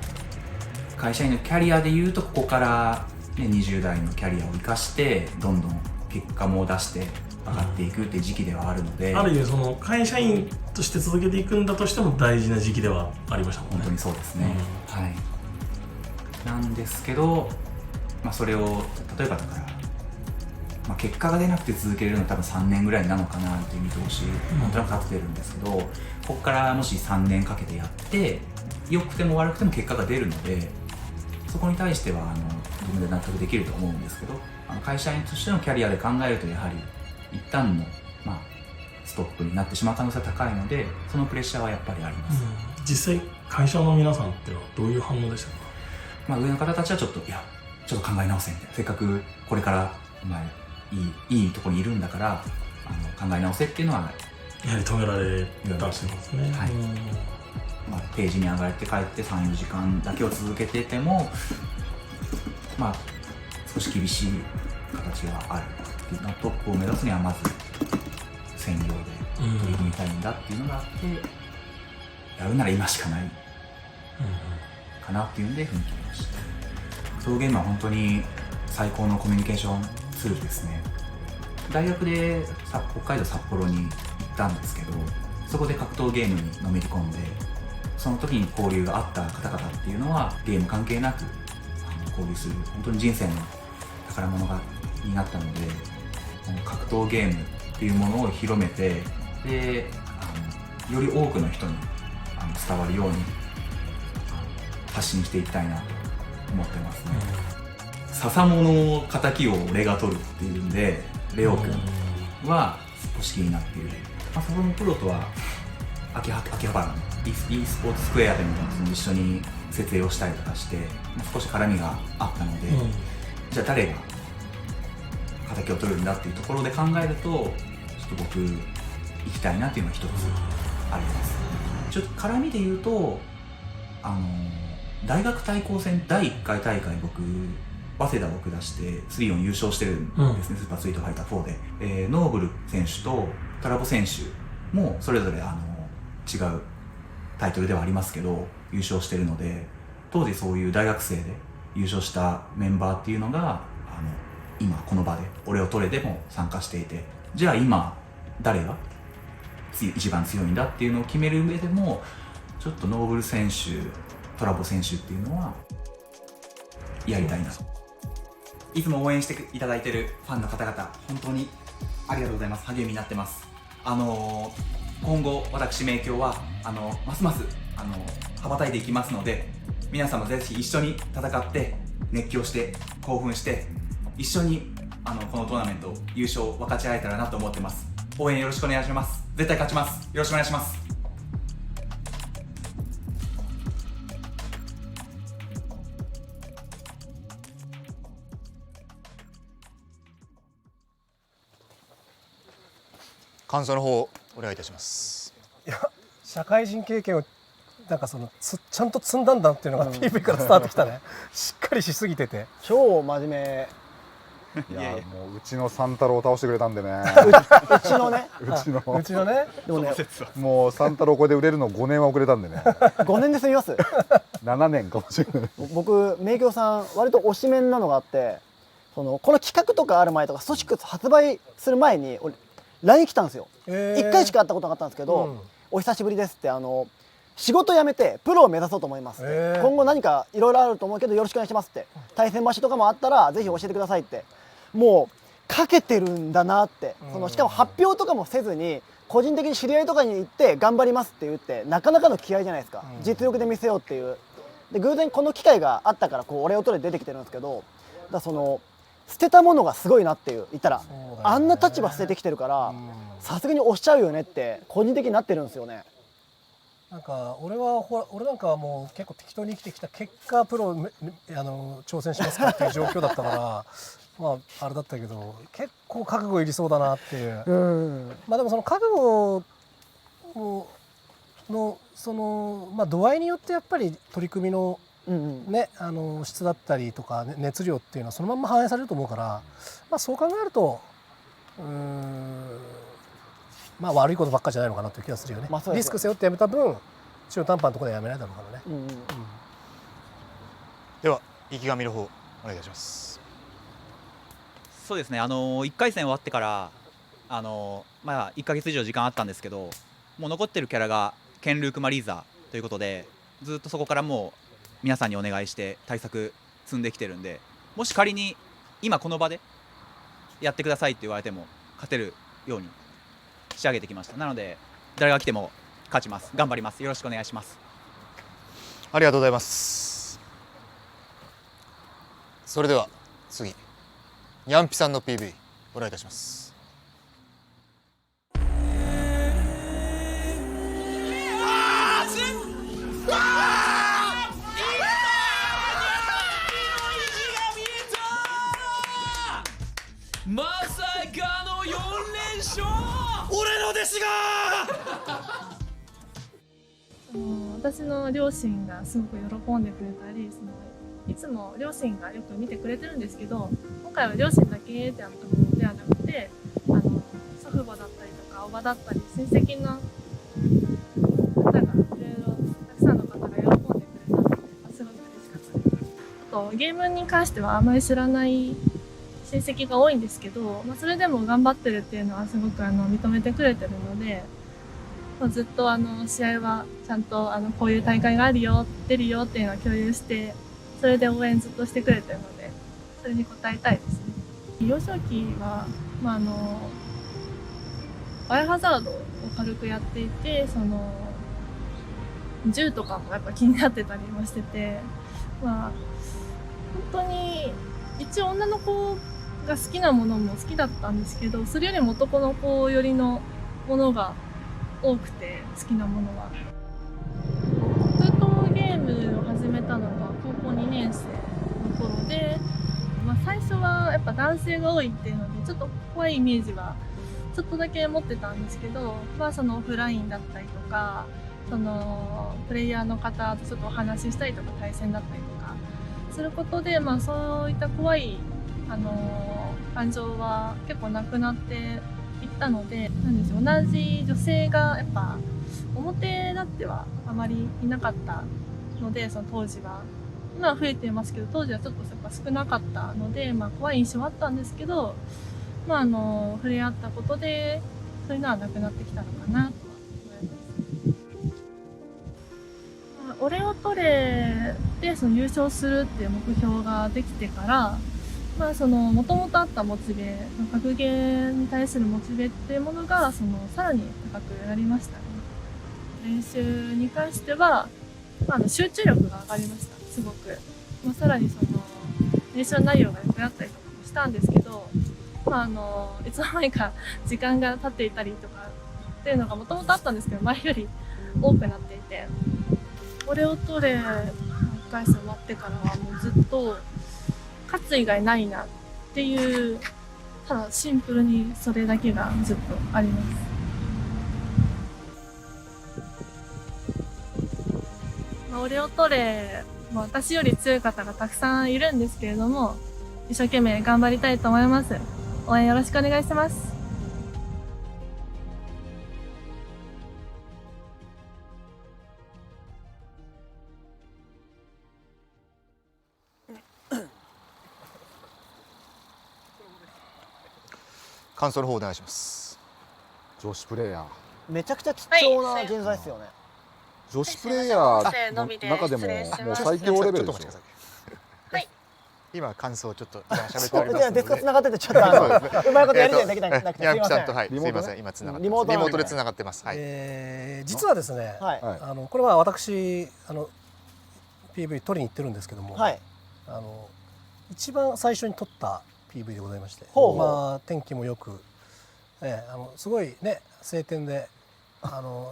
会社員のキャリアでいうとここから、ね、20代のキャリアを生かしてどんどん結果も出して上がっていくっていう時期ではあるので、ある意味その会社員として続けていくんだとしても大事な時期ではありましたもんね。本当にそうですね、はい。なんですけど、それを例えばだから、結果が出なくて続けれるのは多分3年ぐらいなのかなっていう見通し、なんとなく立ててるんですけど、ここからもし3年かけてやって良くても悪くても結果が出るので、そこに対しては自分で納得できると思うんですけど、会社員としてのキャリアで考えるとやはり一旦の、ストップになってしまう可能性が高いので、そのプレッシャーはやっぱりあります。実際会社の皆さんっていうのはどういう反応でしたか？上の方たちはちょっと考え直せみたいな、せっかくこれからお前いいところにいるんだから考え直せっていうのはやはり止められたりしますね。はい。定時に上がって帰って3、4時間だけを続けてても少し厳しい形があるっていうのは、トップを目指すにはまず専業で取り組みたいんだっていうのがあって、やるなら今しかないかなっていうんで踏み切りました。格闘ゲームは本当に最高のコミュニケーションツールですね。大学で北海道札幌に行ったんですけど、そこで格闘ゲームにのめり込んで、その時に交流があった方々っていうのはゲーム関係なく交流する、本当に人生の宝物になったので、この格闘ゲームっていうものを広めて、でより多くの人に伝わるように発信していきたいなと思ってますね。笹物の敵を俺が取るっていうんで、レオ君は組織になっている。笹物プロとは秋葉原の e スポーツスクエアでも一緒に設営をしたりとかして、少し絡みがあったので、じゃあ誰が敵を取るんだっていうところで考えると、ちょっと僕行きたいなっていうのが一つあります。ちょっと絡みで言うと、大学対抗戦第1回大会、僕早稲田を下して3-4優勝してるんですね、スーパースイートファイター4で、ノーブル選手とトラボ選手もそれぞれ違うタイトルではありますけど優勝してるので、当時そういう大学生で優勝したメンバーっていうのが今この場で俺を取れでも参加していて、じゃあ今誰が一番強いんだっていうのを決める上でも、ちょっとノーブル選手、トラボ選手っていうのはやりたいな。いつも応援していただいてるファンの方々、本当にありがとうございます。励みになってます。今後私名京はますます羽ばたいていきますので、皆様ぜひ一緒に戦って熱狂して興奮して一緒にこのトーナメント優勝を分かち合えたらなと思ってます。応援よろしくお願いします。絶対勝ちます。よろしくお願いします。感想の方お願いいたします。いや、社会人経験をなんかちゃんと積んだんだっていうのが PV から伝わってきたね。しっかりしすぎてて超真面目。いやもううちの三太郎を倒してくれたんでね。うちのね。うちのね。でもね、もう三太郎これで売れるの5年は遅れたんでね。5年で済みます。7年かもしれない。僕名京さん割と推しメンなのがあって、この企画とかある前とかソシックス発売する前に俺 LINE 来たんですよ。1回しか会ったことなかったんですけど、お久しぶりですって仕事辞めてプロを目指そうと思いますって、今後何かいろいろあると思うけどよろしくお願いしますって、対戦場所とかもあったらぜひ教えてくださいって、もうかけてるんだなって、しかも発表とかもせずに個人的に知り合いとかに行って頑張りますって言って、なかなかの気合いじゃないですか、実力で見せようっていう。で偶然この機会があったから俺を取れ出てきてるんですけど、だ捨てたものがすごいなっていう、言ったらあんな立場捨ててきてるからさすがに押しちゃうよねって個人的になってるんですよね。なんか俺なんかはもう結構適当に生きてきた結果プロ挑戦しますかっていう状況だったからまああれだったけど、結構覚悟いりそうだなっていう。まあでもその覚悟の度合いによってやっぱり取り組みのね、質だったりとか熱量っていうのはそのまま反映されると思うから、まあ、そう考えるとまあ悪いことばっかじゃないのかなという気がするよね。リスク背負ってやめた分中途半端なところでやめないだろうからね。では池上の方お願いいたします。そうですね、1回戦終わってから1ヶ月以上時間あったんですけど、もう残ってるキャラがケン・ルーク・マリーザということで、ずっとそこからもう皆さんにお願いして対策積んできてるんで、もし仮に今この場でやってくださいって言われても勝てるように仕上げてきました。なので誰が来ても勝ちます。頑張ります。よろしくお願いします。ありがとうございます。それでは次、にゃんぴさんの PV お願いいたします。まさかの4連勝、俺の弟子が私の両親がすごく喜んでくれたり、いつも両親がよく見てくれてるんですけど、今回は両親だけではなくて、祖父母だったりとかおばだったり親戚の方がいろいろたくさんの方が喜んでくれたので、すごく嬉しかったです。あとゲームに関してはあまり知らない親戚が多いんですけど、それでも頑張ってるっていうのはすごく認めてくれてるので、ずっと試合はちゃんとこういう大会があるよ、出るよっていうのを共有して、それで応援ずっとしてくれてるので、それに応えたいですね。幼少期は、バイオハザードを軽くやっていて、銃とかもやっぱ気になってたりもしてて、本当に一応女の子が好きなものも好きだったんですけど、それよりも男の子寄りのものが多くて、好きなものは。格闘ゲームを始めたのが高校2年生の頃で、最初はやっぱ男性が多いっていうので、ちょっと怖いイメージはちょっとだけ持ってたんですけど、そのオフラインだったりとか、プレイヤーの方とちょっとお話ししたりとか、対戦だったりとかすることで、そういった怖い感情は結構なくなっていったので、同じ女性がやっぱ表立ってはあまりいなかったので、その当時は。今は増えていますけど、当時はちょっとやっぱ少なかったので、怖い印象はあったんですけど、触れ合ったことでそういうのはなくなってきたのかなとは思います。俺を取れで優勝するっていう目標ができてから、もともとあったモチベ、格ゲーに対するモチベっていうものがさらに高くなりましたね。練習に関しては、集中力が上がりました。すごく。さらに練習内容が良くなったりとかもしたんですけど、いつの間にか時間が経っていたりとかっていうのがもともとあったんですけど、前より多くなっていて、俺を取れ1回戦終わってからはもうずっと勝つ以外ないなっていう、ただシンプルにそれだけがずっとあります。俺を取れ、私より強い方がたくさんいるんですけれども、一生懸命頑張りたいと思います。応援よろしくお願いします。感想の方お願いします。女子プレイヤーめちゃくちゃ貴重な人材ですよね。女子プレイヤーの中でももう最強レベルですよ。今感想をちょっと喋っておりますので、デスクつながっててちょっとうまいことやりできなくて、にゃんぴさんとすいません、今つながってます。リモートでつながってます。実はですね、これは私PV 撮りに行ってるんですけども、一番最初に撮った PV でございまして、天気もよく、すごいね晴天で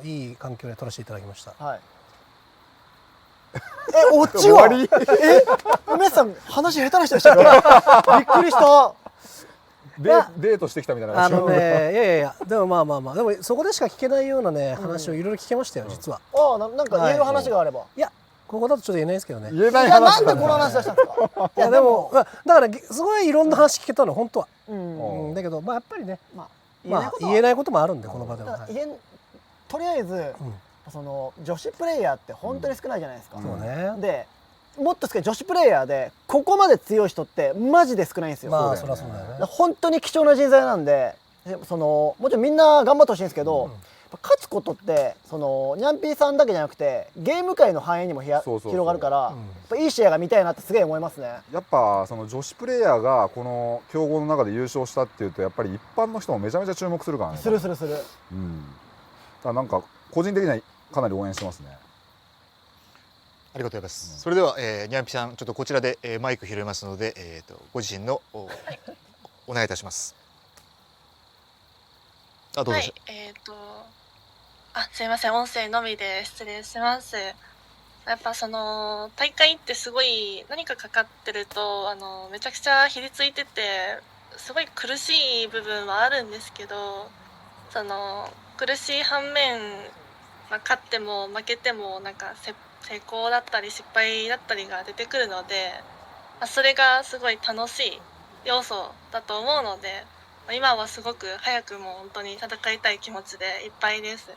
いい環境で撮らせていただきました。オチは梅さん話下手な人でしたか？びっくりした。デートしてきたみたいな。いやでもでもそこでしか聞けないようなね話をいろいろ聞けましたよ実は。なんか言える話があれば。いやここだとちょっと言えないですけどね。言えない話。なんでこの話出したんですか？いやでもだからすごいいろんな話聞けたの本当は。だけどやっぱりね言えないこともあるんでこの場では。とりあえず女子プレイヤーって本当に少ないじゃないですか。でもっと少ない女子プレイヤーでここまで強い人ってマジで少ないんですよ。そりゃそうだよね。本当に貴重な人材なんで、もちろんみんな頑張ってほしいんですけど、勝つことってニャンピーさんだけじゃなくてゲーム界の繁栄にも広がるから、やっぱいい試合が見たいなってすげえ思いますね。やっぱ女子プレイヤーがこの強豪の中で優勝したっていうとやっぱり一般の人もめちゃめちゃ注目するからね。する。だからなんか個人的にはかなり応援してますね。ありがとうございます。それでは、ニャンピさんちょっとこちらで、マイク拾いますので、ご自身のお願いいたします。どうぞ。はい、すいません、音声のみで失礼します。やっぱ大会ってすごい何かかかってるとめちゃくちゃひりついててすごい苦しい部分はあるんですけど、苦しい反面、勝っても負けてもなんか成功だったり失敗だったりが出てくるので、それがすごい楽しい要素だと思うので、今はすごく早くも本当に戦いたい気持ちでいっぱいです。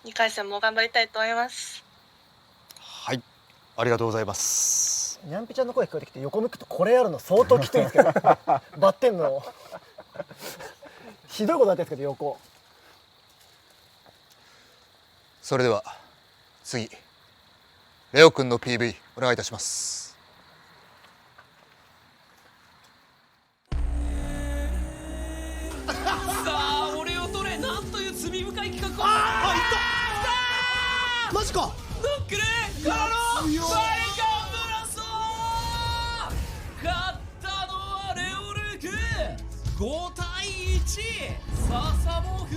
2回戦も頑張りたいと思います。はい、ありがとうございます。ニャンピちゃんの声聞こえてきて横向くとこれやるの相当きついんですけどバッテンのひどいことになってるんですけど横。それでは次レオくんの PV お願いいたします。さあ俺を取れ、なんという罪深い企画を。いったマジか。ノックルからのバリカンブラスト。勝ったのはレオルーク。5対1、笹も粉砕。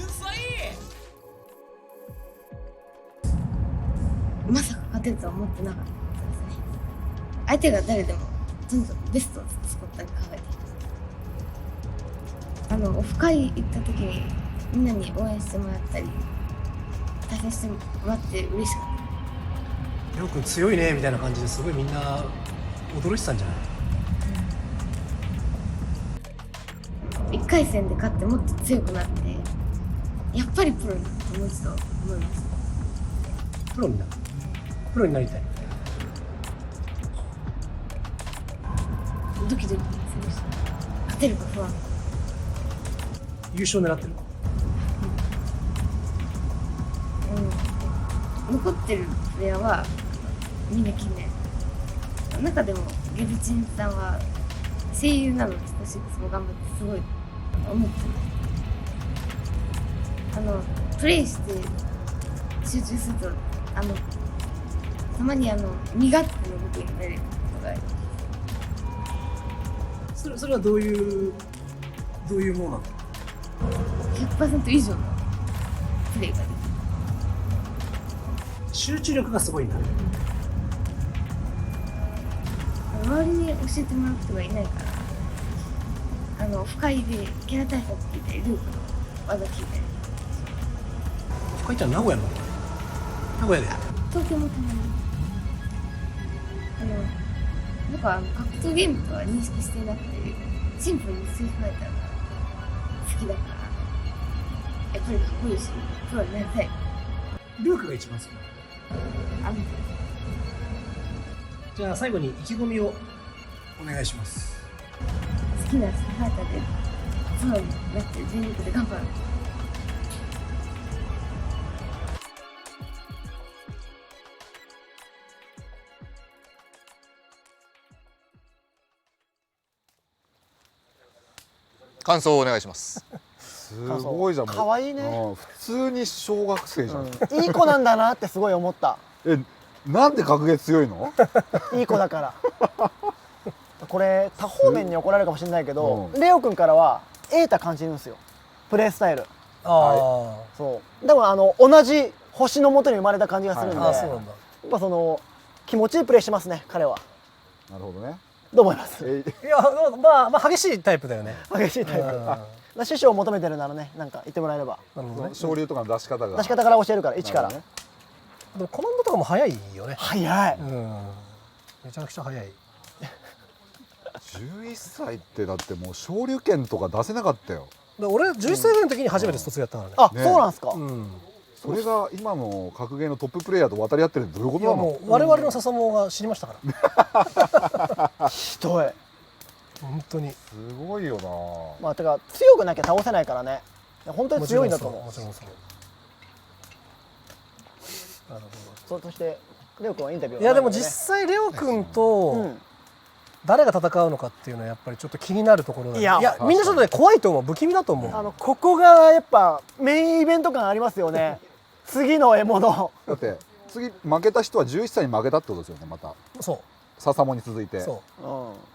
まさか勝てるとは思ってなかったですね。相手が誰でもとにかくベストを尽くすことに考えています。オフ会行った時にみんなに応援してもらったり対戦してもらって嬉しかった。りょうくん強いねみたいな感じですごいみんな驚いてたんじゃない？ 1回戦で勝ってもっと強くなってやっぱりプロになるともう一度思います。プロになりたい。ドキドキしました。勝てるか不安。優勝狙ってる。残ってるプレイヤーはみんな決め。中でもゲルチンさんは声優なので少しずつも頑張ってすごい思ってます。プレイして集中するとたまに身勝手な動きになれることがあります。それはどういうものなの？ 100% 以上のプレイができる。集中力がすごいんだ。周りに教えてもらう人がいないからオフ会でキャラ対策聞いたりループの技聞いたり。オフ会ちゃん名古屋の？名古屋で。東京もたまに僕は格闘ゲームとは認識していなくてシンプルにストリートファイターが好きだからやっぱりかっこいいしプロになりたい。ルークが一番好き。じゃあ最後に意気込みをお願いします。好きなストリートファイターでプロになって全力で頑張る。感想をお願いします。すごいじゃん。可愛いね。普通に小学生じゃん。いい子なんだなってすごい思った。なんで格ゲー強いの？いい子だから。これ多方面に怒られるかもしれないけど、レオ君からは得た感じるんですよ。プレースタイル。そう。でも同じ星の下に生まれた感じがするんで、やっぱ気持ちいいプレーしますね彼は。なるほどね。どう思います？いやまあ激しいタイプだよね。激しいタイプ。師匠を求めてるならね、なんか言ってもらえれば。昇竜とかの出し方から教えるから1から。でもコマンドとかも早いよね。早い。めちゃくちゃ早い。11歳ってだってもう昇竜拳とか出せなかったよ。俺11歳ぐらいの時に初めて卒業やったからね。あ、そうなんですか。それが今の格ゲーのトッププレイヤーと渡り合ってるってどういうことなの？もう我々の笹もが知りましたから。ひどい。本当にすごいよな。まあてか強くなきゃ倒せないからね。本当に強いんだと思う。もちろんそう。なるほど。そしてレオ君はインタビュー、いやでも実際レオ君と誰が戦うのかっていうのはやっぱりちょっと気になるところだ、ね、いやみんなちょっとね怖いと思う、不気味だと思う。ここがやっぱメインイベント感ありますよね。次の獲物だって次負けた人は11歳に負けたってことですよね。またそう笹もに続いて、そう、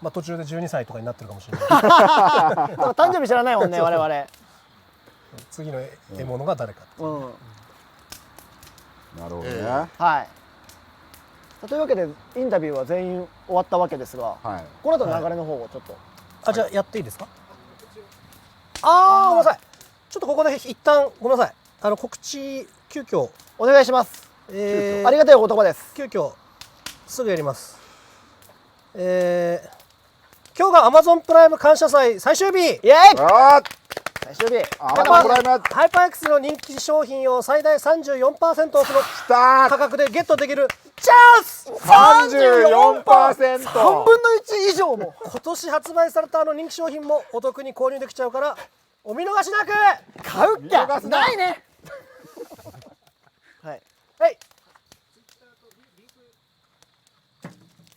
まあ途中で12歳とかになってるかもしれない。誕生日知らないもんね我々。次の獲物が誰か。なるほどね。はい。というわけでインタビューは全員終わったわけですが、この後の流れの方をちょっと、あ、じゃあやっていいですか。ああ、ごめんなさい。ちょっとここで一旦ごめんなさい。告知急遽お願いします。ありがたいお言葉です。急遽すぐやります。今日が Amazon プライム感謝祭最終日。イエーイ。最終日。ハイパー X の人気商品を最大 34% オフの価格でゲットできるチャンス。 34%、 3分の1以上も。今年発売された人気商品もお得に購入できちゃうからお見逃しなく。買うっきゃないね。はいはい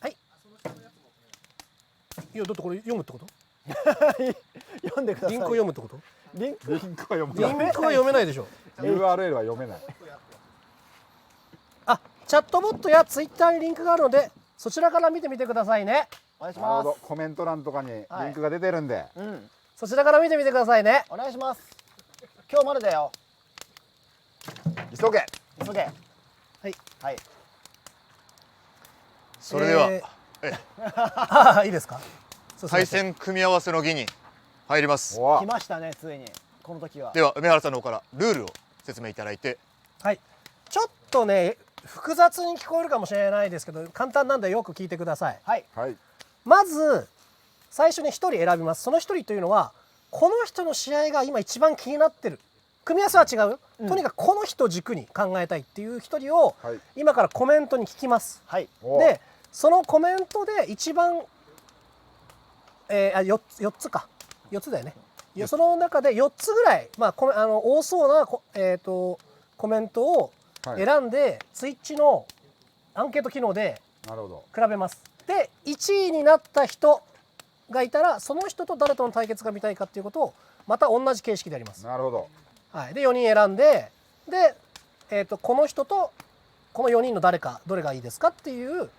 はい。いやだってこれ読むってこと？読んでください。リンクを読むってこと？リンクは読めない。リンクは読めないでしょ。URL は読めない。あ、チャットボットやツイッターにリンクがあるのでそちらから見てみてくださいね。お願いしなるほます。ど、コメント欄とかにリンクが出てるんで、そちらから見てみてくださいね。お願いします。今日までだよ。急げ。急げ。はいはい。それでは、あ、いいですか。対戦組み合わせの儀に入ります。来ましたね、ついにこの時は。では梅原さんの方からルールを説明いただいて。はい。ちょっとね複雑に聞こえるかもしれないですけど簡単なんでよく聞いてください。はい。まず最初に1人選びます。その1人というのはこの人の試合が今一番気になってる。組み合わせは違うよ、とにかくこの人軸に考えたいっていう1人を今からコメントに聞きます。でそのコメントで一番4つか4つだよね。その中で4つぐらい、まあ、多そうなコメントを選んで、ツイッチのアンケート機能で比べます。で1位になった人がいたらその人と誰との対決が見たいかっていうことをまた同じ形式でやります。なるほど。はい、で4人選んでこの人とこの4人のどれがいいですかっていう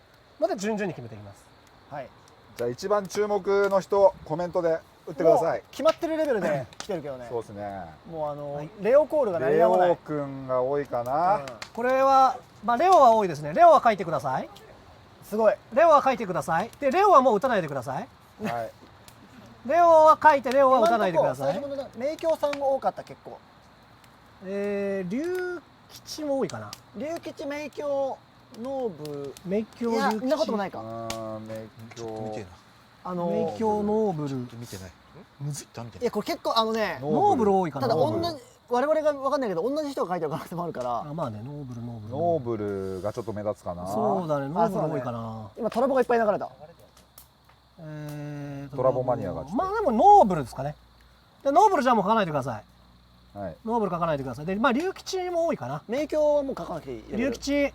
ので順々に決めていきます。はい。じゃあ一番注目の人コメントで打ってください。決まってるレベルで来てるけどね。そうですね。もうレオコールが鳴りやまない。レオくんが多いかな。これはまあレオは多いですね。レオは書いてください。すごい。レオは書いてください。でレオはもう打たないでください。はい。レオは書いてレオは打たないでください。最初の明鏡さんが多かった結構。龍吉も多いかな。龍吉、明鏡、ノーブ、明鏡、いや、龍吉。そんなこともないか。明鏡。明鏡ノーブル。見てない。むずい。いやこれ結構ノーブル多いかな。ただ同じ我々が分かんないけど同じ人が書いてる可能性もあるから。まあね、ノーブル。ノーブルがちょっと目立つかな。そうだね、ノーブル多いかな。今トラボがいっぱい流れた。トラボマニアが。まあでもノーブルですかね。でノーブルじゃあもう書かないでください。はい。ノーブル書かないでください。でまあ龍吉も多いかな。明鏡はもう書かなくていい。龍吉。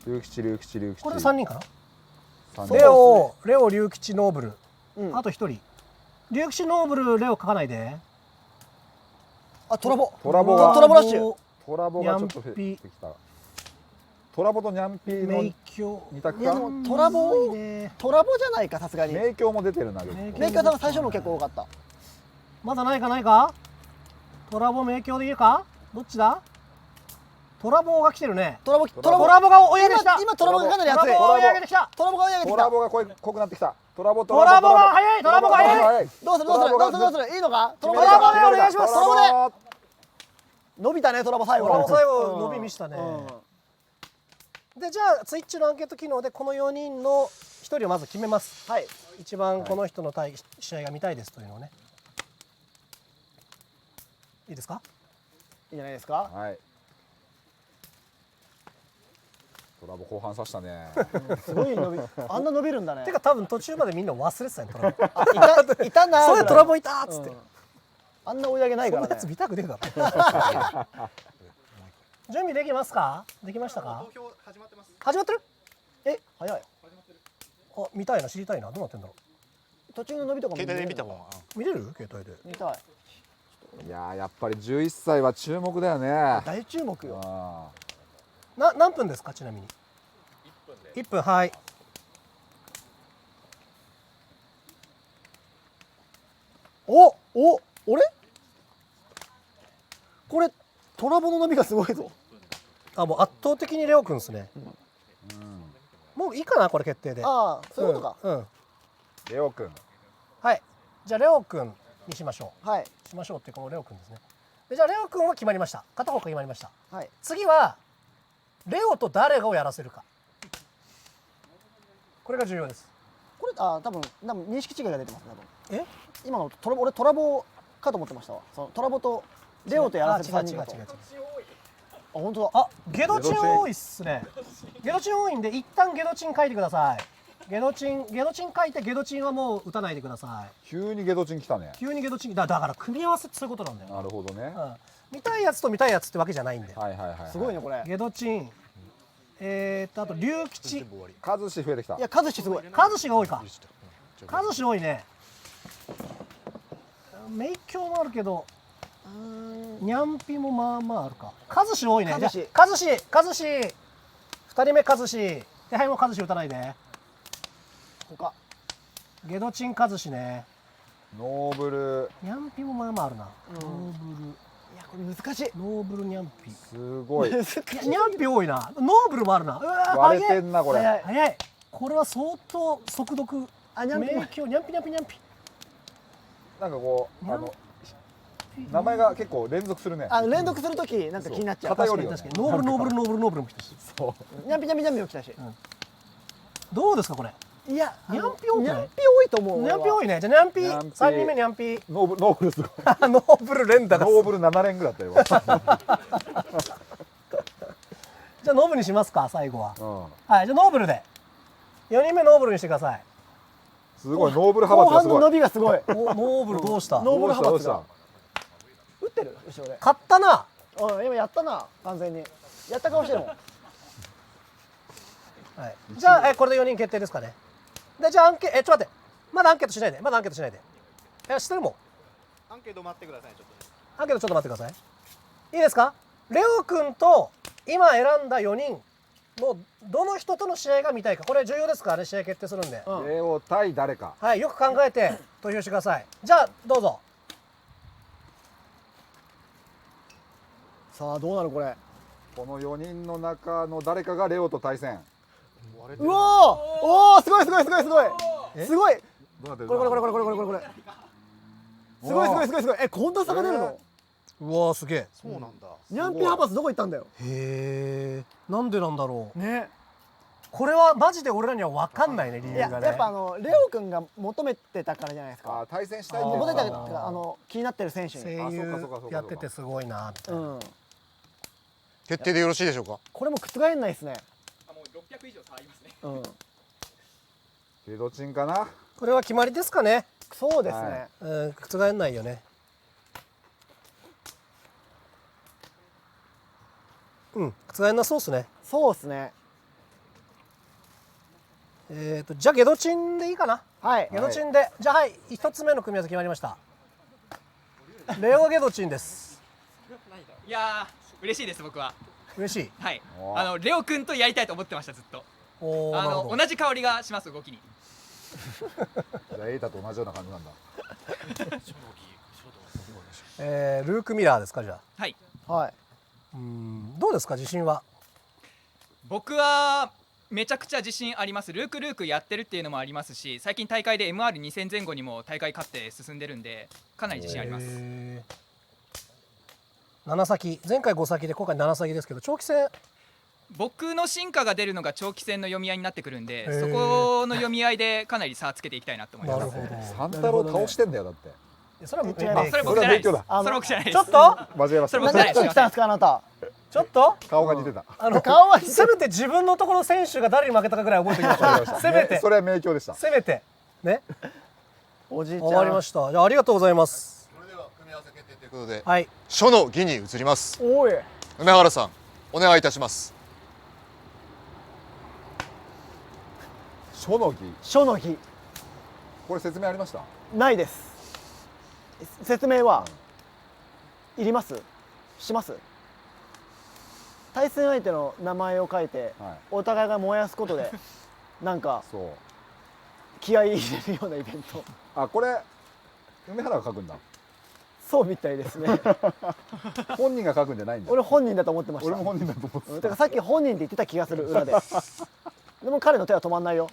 これ3人かな。レオ、龍吉、ノーブル。あと1人。龍吉、ノーブル、レオ書かないで。あ、トラボラッシュ。トラボがちょっと減ってきた。トラボとニャンピーの2択か。いやでもトラボじゃないかさすがに。明鏡も出てるな。明鏡さんは最初の結構多かった。まだないか。トラボ明鏡でいいか。どっちだ。トラボが来てるね。トラボが追い上げてきた。今トラボがかなり熱い。トラボが追い上げてきた。トラボが濃くなってきた。トラボが早い。トラボが早い。どうするいいのか。トラボでお願いします。トラボで伸びたね。トラボ最後伸び見したね。でじゃあツイッチのアンケート機能でこの4人の1人をまず決めます。はい。一番この人の試合が見たいですというのをね。いいですか。いいじゃないですか。はい。トラボ後半さしたね。すごい伸び、あんな伸びるんだね。てか多分途中までみんな忘れてたよトラボ。いたなー。そういうトラボいたーっつって。あんな追い上げないからね。そんなやつ見たくねえだろ。準備できますか？できましたか？投票始まってます。始まってる？え、早い。あ、見たいな、知りたいな、どうなってんだろう。途中の伸びとかも携帯で見た方が見れる？携帯で。見たい。いやーやっぱり11歳は注目だよね。大注目よ。何分ですかちなみに？1分。はい。俺これトラボの伸びがすごいぞ。もう圧倒的にレオくんですね。もういいかなこれ決定で。ああ、そういうことか。レオくん。はい。じゃあレオくんにしましょう。はい。しましょうっていうかもうレオくんですね。でじゃあレオくんは決まりました。片方が決まりました。はい。次はレオと誰がをやらせるか。これが重要です。これ多分認識違いが出てますね。多分。今の俺トラボかと思ってましたわ。そのトラボとレオとやらせる3人だと。違う。あ、本当だ。あ、ゲドチン多いっすね。ゲドチン多いんで一旦ゲドチン書いてください。ゲドチン書いてゲドチンはもう打たないでください。急にゲドチン来たね。急にゲドチンだから組み合わせってそういうことなんだよ。なるほどね。見たいやつと見たいやつってわけじゃないんで。すごいねこれ。ゲドチン。あと龍吉。カズシ増えてきた。いやカズシすごい。カズシが多いか。カズシ多いね。メイキョウもあるけど。ニャンピもまあまああるか。カズシ多いね。カズシ。2人目カズシ。ではいもうカズシ打たないで。他。ゲドチンカズシね。ノーブル。ニャンピもまあまああるな。ノーブル。いやこれ難しい。ノーブルニャンピ。すごい。ニャンピ多いな。ノーブルもあるな。割れてんなこれ。早い。これは相当速読。ニャンピ。ニャンピ。なんかこう名前が結構連続するね。連続するときなんか気になっちゃう。確かにノーブルも来たし。そう。ニャンピも来たし。どうですかこれ。いやニャンピ多いと思う。ニャンピ多いね。じゃあニャンピ3人目ニャンピ。ノーブルすごい。ノーブル連打が。ノーブル7連ぐらいだったよ。じゃあノブにしますか最後は。はいじゃあノーブルで。4人目ノーブルにしてください。すごいノーブル派閥がすごい。後半の伸びがすごい。ノーブルどうした？ノーブル派閥が。打ってる後ろで。勝ったな。今やったな完全に。やった顔してるもん。はい。じゃあこれで4人決定ですかね。でじゃあちょっと待って。まだアンケートしないで。してるもん。アンケート待ってくださいちょっと。アンケートちょっと待ってください。いいですか？レオ君と今選んだ4人のどの人との試合が見たいか。これ重要ですからね試合決定するんで。レオ対誰か。はい、よく考えて投票してください。じゃあどうぞ。さあどうなるこれ。この4人の中の誰かがレオと対戦。うおーすごい。すごい。どうなってる？これ。すごい。こんな差が出るの？うわすげえ。そうなんだ。ニャンピ派閥どこ行ったんだよ。へえ。なんでなんだろう。ね。これはマジで俺らには分かんないね理由がね。やっぱレオ君が求めてたからじゃないですか。対戦したい。求めてた気になってる選手に。声優やっててすごいなみたいな。決定でよろしいでしょうか。これも覆んないですね。もう600以上差ありますね。ゲドチンかな。これは決まりですかね。そうですね。覆んないよね。覆んなそうっすね。そうっすね。じゃあゲドチンでいいかな。はい。ゲドチンで。じゃあはい1つ目の組み合わせ決まりました。レオゲドチンです。いやー嬉しいです僕は。嬉しい。はい。レオ君とやりたいと思ってましたずっと。同じ香りがします動きに。じゃあエイタと同じような感じなんだ。ルーク・ミラーですかじゃあ。はい。はい。どうですか自信は。僕はめちゃくちゃ自信あります。ルークやってるっていうのもありますし、最近大会で MR2 戦前後にも大会勝って進んでるんでかなり自信あります。7先前回5先で今回7先ですけど長期戦。僕の進化が出るのが長期戦の読み合いになってくるんで、そこの読み合いでかなり差をつけていきたいなと思います。三太郎倒してんだよだって。それは僕じゃないです。それは僕じゃないです。ちょっと間違えました。それ僕じゃないです。何来たんですかあなた。ちょっと顔が似てた。顔はせめて自分のところの選手が誰に負けたかぐらい覚えておきましょう。せめてそれは名鏡でした。せめてね。おじいちゃん。終わりました。じゃあありがとうございます。それでは組み合わせ決定ということで、はい。書の儀に移ります。おい。梅原さん、お願いいたします。書の儀。書の儀。これ説明ありました？ないです。説明はいります？します？対戦相手の名前を書いて、お互いが燃やすことでなんか気合い入れるようなイベント。あ、これ梅原が書くんだ。そうみたいですね。本人が書くんじゃないんだ。俺本人だと思ってました。俺も本人だと思ってた。だからさっき本人って言ってた気がする裏で。でも彼の手は止まんないよ。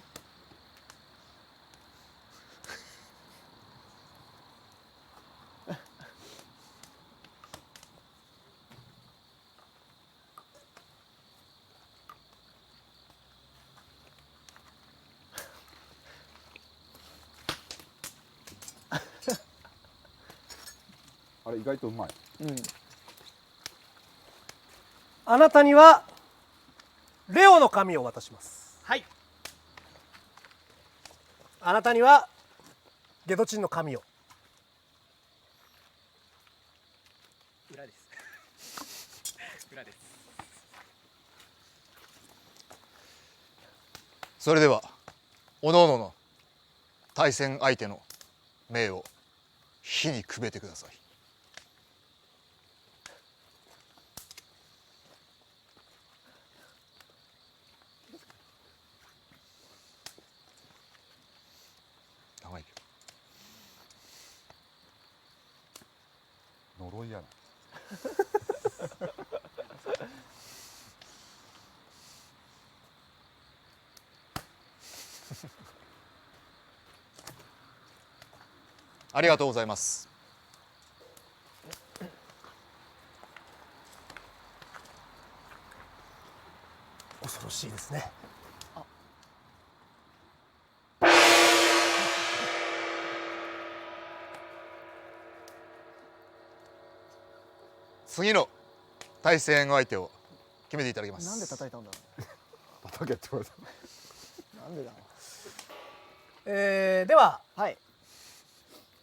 あれ意外とうまい。うん。あなたにはレオの紙を渡します。はい。あなたにはゲドチンの紙を。裏です。裏です。それではおのおのの対戦相手の名を火にくべてください。長いけど呪いやな。ありがとうございます。恐ろしいですね。次の対戦相手を決めていただきます。なんで叩いたんだろう。叩けって言われた。なんでだろでは、はい。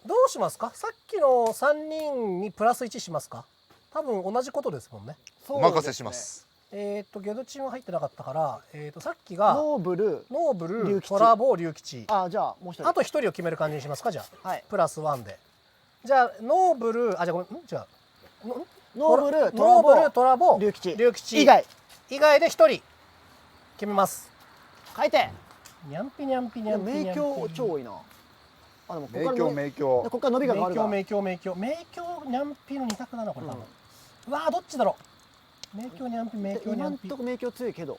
どうしますか。さっきの3人にプラス1しますか。多分同じことですもんね。お任せします。ゲドチンは入ってなかったから、さっきがノーブル、龍吉、トラボ、龍吉。あ、じゃあもう一人。あと1人を決める感じにしますか。じゃあ、はい。プラス1で。じゃあノーブル、あ、じゃあごめん、違う。ノーブル、トラボ、龍吉以以外で1人決めます。書いて。にゃんぴにゃんぴにゃんぴにゃんぴ。名鏡超多いな。あ、でも名鏡名鏡。ここから伸びが変わるから。名鏡にゃんぴの2択だなこれ多分。うわーどっちだろう。名鏡にゃんぴ名鏡にゃんぴ。今んとこ名鏡強いけど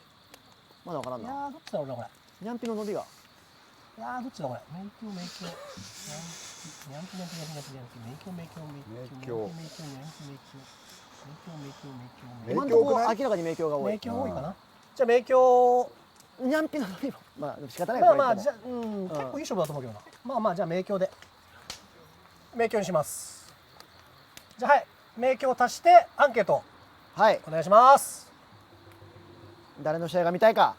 まだわからんな。いやーどっちだろうなこれ。にゃんぴの伸びが。いやーどっちだこれ。名鏡にゃんぴにゃんぴにゃんぴにゃんぴにゃんぴ名鏡今んとこ明らかに名鏡が多い。名鏡多いかな。じゃあ名鏡にゃんぴの伸びもまあ仕方ない。まあじゃ結構いい勝負だと思うけどな。まあじゃあ名鏡で名鏡にします。じゃあはい名鏡を足してアンケートはいお願いします。誰の試合が見たいか。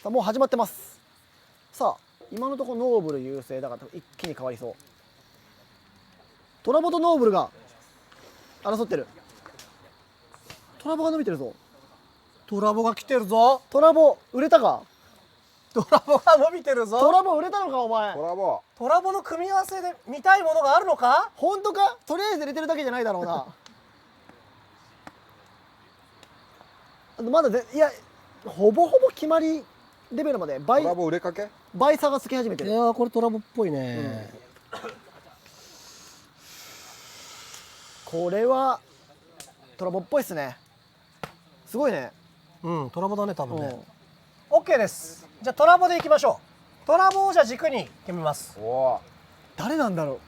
さあもう始まってます。さあ今のところノーブル優勢だから一気に変わりそう。トラボとノーブルが争ってる。トラボが伸びてるぞ。トラボが来てるぞ。トラボ売れたか。トラボが伸びてるぞ。トラボ売れたのかお前。トラボ。トラボの組み合わせで見たいものがあるのか。本当か。とりあえず入れてるだけじゃないだろうな。まだいやほぼほぼ決まりレベルまでトラボ売れかけ。倍差がつき始めてる。いやこれトラボっぽいね。これはトラボっぽいっすね。すごいね。トラボだね多分ね。OK です。じゃあトラボでいきましょう。トラボをじゃあ軸に決めます。誰なんだろう。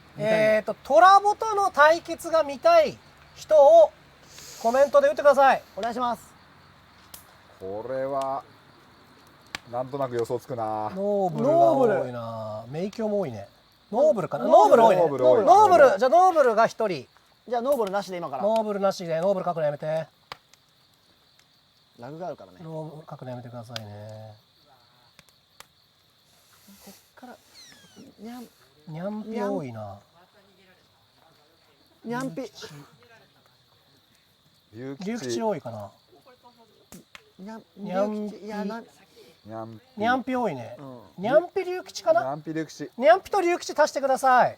トラボとの対決が見たい人をコメントで打ってください。お願いします。これはなんとなく予想つくな。ノーブルが多いな。名鏡も多いね。ノーブルかな。ノーブル多いね。ノーブルじゃあノーブルが1人じゃあノーブルなしで今から。ノーブルなしでノーブル書くのやめて。ラグがあるからね。ノーブル書くのやめてくださいね。こっからにゃんにゃんぴ多いな。にゃんぴ。龍龍吉多いかな。にゃんにゃん龍吉いやなにゃんぴ多いね。にゃんぴ龍吉かな。にゃんぴ龍吉。にゃんぴと龍吉足してください。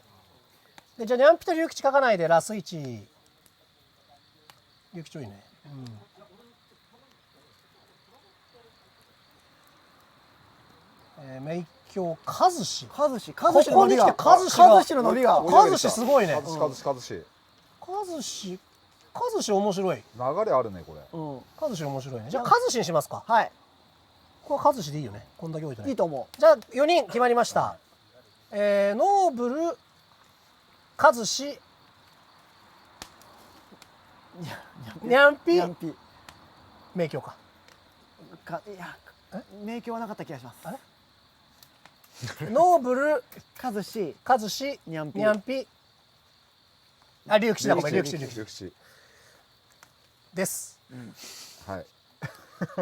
でじゃあにゃんぴと龍吉書かないでラス1。龍吉多いね。名教和志。和志ここに来て和志が。和志の伸びが。和志すごいね。和志。和志面白い。流れあるねこれ。和志面白いね。じゃあ和志にしますか。はい。ここは和志でいいよね。こんだけ置いてない。いいと思う。じゃあ4人決まりました。ノーブル、和志、にゃんぴ、名教か。いや名教はなかった気がします。あれ？ノーブル、和志、にゃんぴ。あ、龍吉だ。ごめん、龍吉です。はい。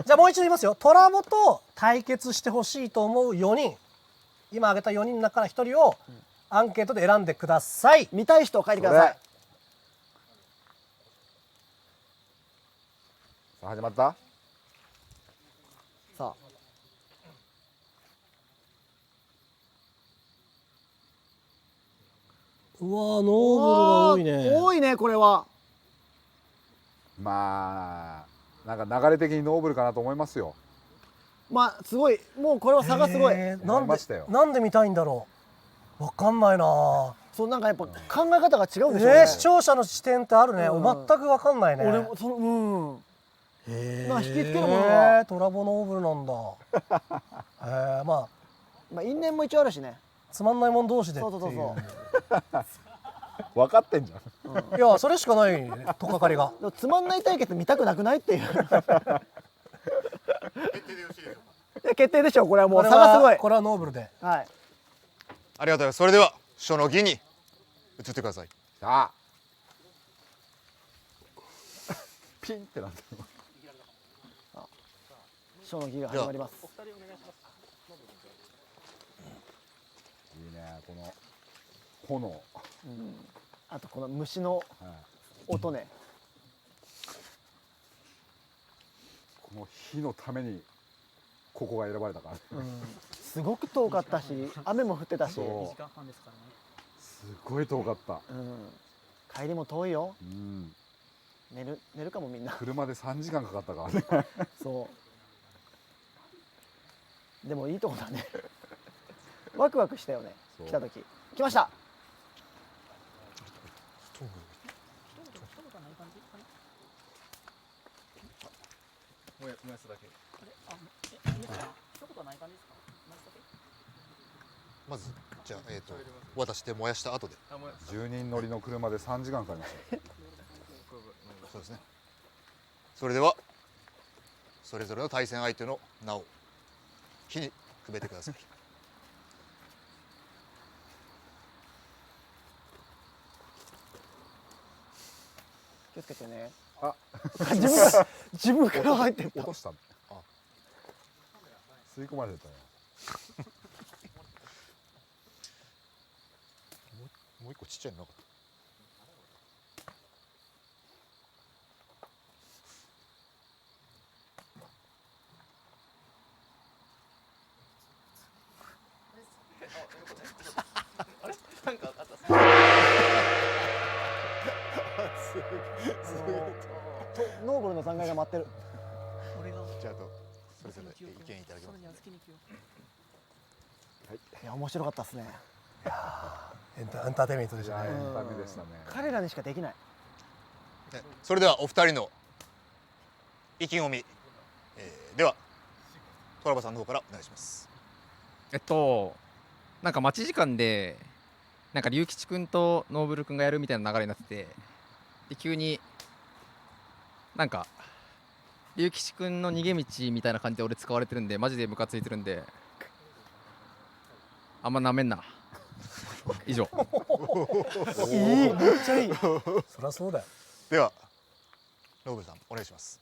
じゃあもう一度言いますよ。トラボと対決してほしいと思う4人、今挙げた4人の中から1人をアンケートで選んでください。見たい人を書いてください。さあ始まった。さあうわー、ノーブルが多いね。多いねこれは。まあなんか流れ的にノーブルかなと思いますよ。まあすごい、もうこれは差がすごい。なんで見たいんだろう。わかんないな。そうなんかやっぱ考え方が違うんでしょうね。視聴者の視点ってあるね。全くわかんないね。俺もなんか引きつけるものがトラボノーブルなんだ。まあ因縁も一応あるしね。つまんないもん同士でっていう。分かってんじゃん。いやそれしかないね。とっかかりが。つまんない対決見たくなくないっていう。決定でしょこれはもう差がすごい。これはノーブルで。はい。ありがとうございます。それでは書の儀に移ってください。さあピンってなってる。書の儀が始まります。いいねこの炎。あとこの虫の音ね。この火のためにここが選ばれたから。すごく遠かったし雨も降ってたし。すごい遠かった。帰りも遠いよ。寝るかもみんな。車で3時間かかったからね。そうでもいいとこだね。ワクワクしたよね。来た時。来ました。燃やすだけ。まずじゃあ渡して燃やした後で。10人乗りの車で3時間かかりました。そうですね。それではそれぞれの対戦相手の名を火にくべてください。気をつけてね。あ、自分から入って落とした。吸い込まれてたよ。もう一個ちっちゃいのなかった。なんかあった。ノーブルの残骸が待ってる。じゃあそれぞれ意見いただきます。いや面白かったですね。エンターテインメントでしたね。エンタメでしたね。彼らにしかできない。それではお二人の意気込み、ではトラバさんの方からお願いします。なんか待ち時間でなんか龍吉くんとノーブルくんがやるみたいな流れになってて、で急になんか龍吉くんの逃げ道みたいな感じで俺使われてるんでマジでムカついてるんであんまなめんな。以上。いい、めっちゃいい。そりゃそうだよ。ではノブさんお願いします。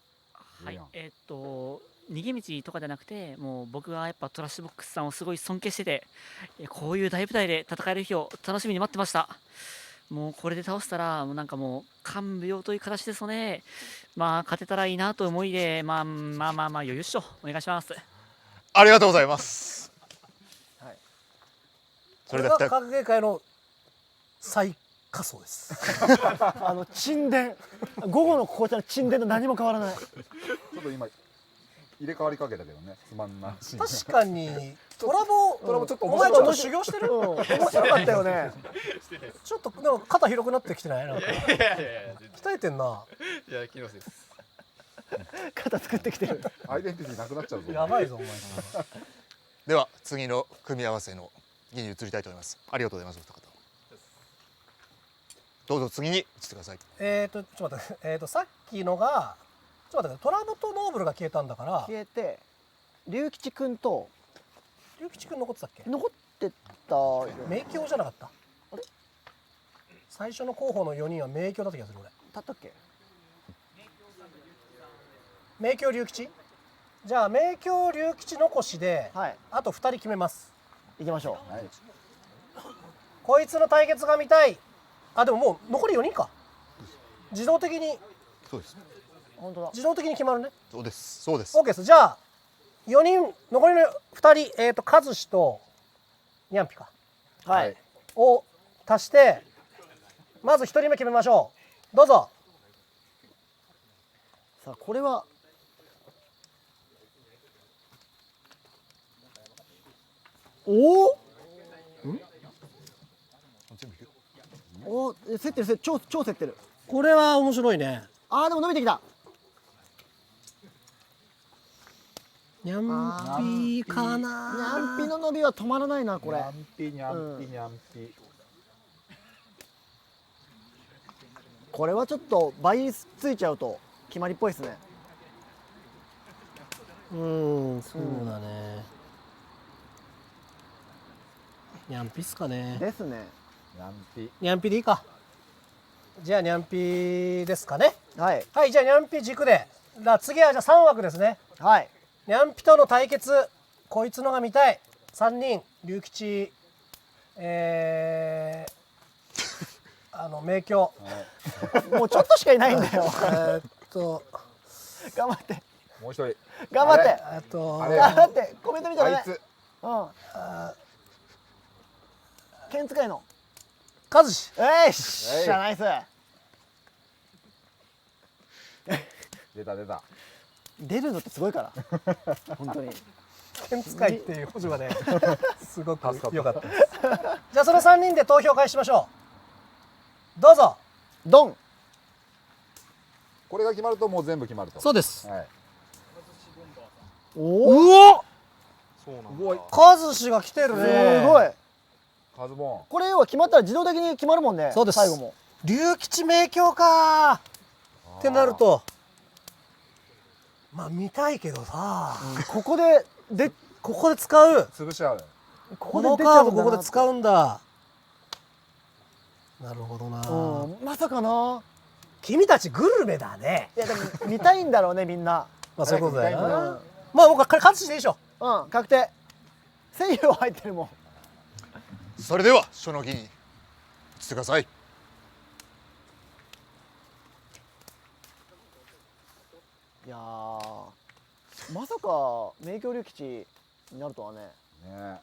はい、逃げ道とかじゃなくて、もう僕はやっぱトラッシュボックスさんをすごい尊敬してて、こういう大舞台で戦える日を楽しみに待ってました。もうこれで倒したら、もうなんかもう感無量という形ですので、まあ勝てたらいいなという思いで、まあ余裕っしょ。お願いします。ありがとうございます。はい。それではこれが格ゲー界の最下層です。沈殿、午後の紅茶の沈殿と何も変わらない。ちょっと今入れ替わりかけたけどね、つまんないシーン。確かにトラボちょっとお前ちょっと修行してる？面白かったよね。ちょっとでも肩広くなってきてない？なんか鍛えてんな。いや気のせいです。肩作ってきてる。アイデンティティなくなっちゃうぞ。やばいぞお前。では次の組み合わせの儀に移りたいと思います。ありがとうございます。お二方。どうぞ次に移ってください。ちょっと待って、さっきのがちょっと待って、トラボとノーブルが消えたんだから。消えて、龍吉くんと龍吉くん残ってたっけ？残ってた。明鏡じゃなかった？あれ？最初の候補の4人は明鏡だった気がする俺。だったっけ？明鏡龍吉？じゃあ明鏡龍吉残しで、はい、あと2人決めます。行きましょう。はい、こいつの対決が見たい。あ、でももう残り4人か。自動的に。そうです。本当だ。自動的に決まるね。そうです。そうです。 OK です。じゃあ4人残りの2人和志とニャンピか。はい。を足してまず1人目決めましょう。どうぞ。さあこれはおお。お、競ってる、超競ってる。これは面白いね。あーでも伸びてきた。ニャンピーかな。ニャンピの伸びは止まらないなこれ。ニャンピニャンピニャンピ。これはちょっと倍ついちゃうと決まりっぽいですね。そうだね。ニャンピっすかね。ですね。ニャンピ。ニャンピでいいか。じゃあニャンピですかね。はい。はい、じゃあニャンピ軸で。次はじゃあ3枠ですね。はい。ニャンピとの対決、こいつのが見たい。3人、龍吉、明鏡。もうちょっとしかいないんだよ。頑張って。もう一人。頑張って。頑張って。コメント見たらね。あいつ。うん。剣使いの。和志。しゃナイス。出た出た。出るのってすごいから本当に。剣使いっていう補助がねすごく良かったです。じゃあその3人で投票開始しましょう。どうぞ。ドン。これが決まるともう全部決まると。そうです。はい、おお。そうなんだ。和志が来てるね。すごい。カズボン。これ要は決まったら自動的に決まるもんね。そうです。最後も。龍吉明鏡かってなると。まあ見たいけどさ、ここで使う。潰し合う。このカードここで使うんだ。なるほどな。まさかな。君たちグルメだね。いやでも見たいんだろうねみんな。まあそういうことだよな。まあ僕は勝つしでいいでしょ。うん確定。1000円は入ってるもん。それでは書の儀に移ってください。いやまさか明鏡龍吉になるとはね。ね。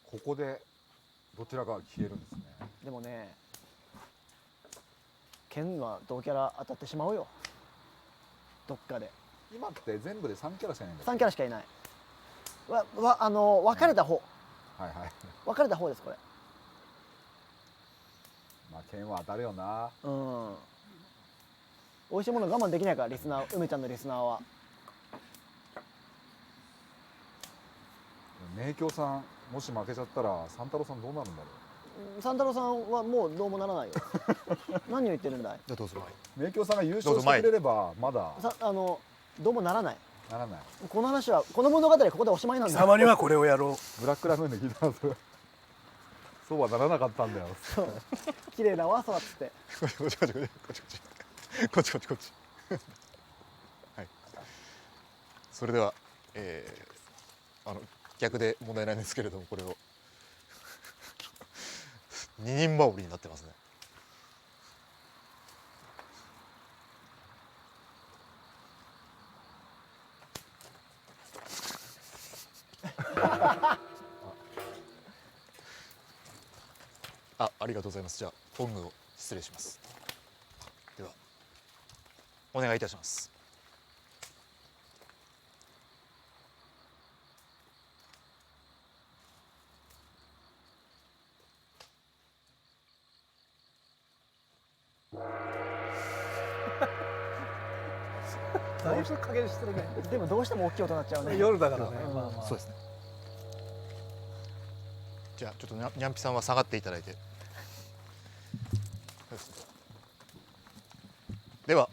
ここでどちらかが消えるんですね。でもね、剣は同キャラ当たってしまうよ。どっかで。今って全部で3キャラしかいないんだ。3キャラしかいない。分かれた方。はいはい。分かれた方ですこれ。まあ剣は当たるよな。うん。美味しいもの我慢できないからリスナー、梅ちゃんのリスナーは。明鏡さんもし負けちゃったら三太郎さんどうなるんだろう。三太郎さんはもうどうもならないよ。何を言ってるんだい。どうぞ明鏡さんが優勝してくれればまだどうもならない。ならない。この話はこの物語はここでおしまいなんだ。貴様にはこれをやろう。ブラックラムーンで聞いたんです。そうはならなかったんだよ。そう綺麗だわそうっつって。こっちこっちこっちこっちこっちこっちこっちはい。それでは、逆で問題ないんですけれども、これを二人羽織になってますね。ありがとうございます。じゃあトングを失礼します。ではお願いいたします。だいぶ加減してるね。でもどうしても大きい音になっちゃうね。夜だからね。うんまあまあ。そうですね。じゃあちょっとにゃんぴさんは下がっていただいて。では、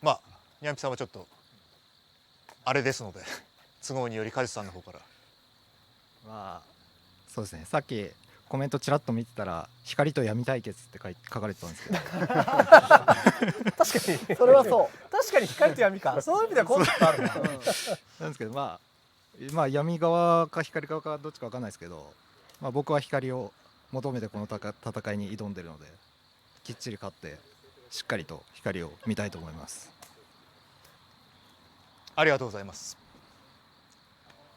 まあにゃんぴさんはちょっとあれですので都合によりカジさんの方から。まあそうですね。さっきコメントちらっと見てたら光と闇対決って書かれてたんですけど確かにそれはそう確かに光と闇かそういう意味ではコンセプトあるななんですけど、まあ闇側か光側かどっちか分かんないですけど、まあ、僕は光を求めてこの戦いに挑んでるのできっちり勝ってしっかりと光を見たいと思います。ありがとうございます。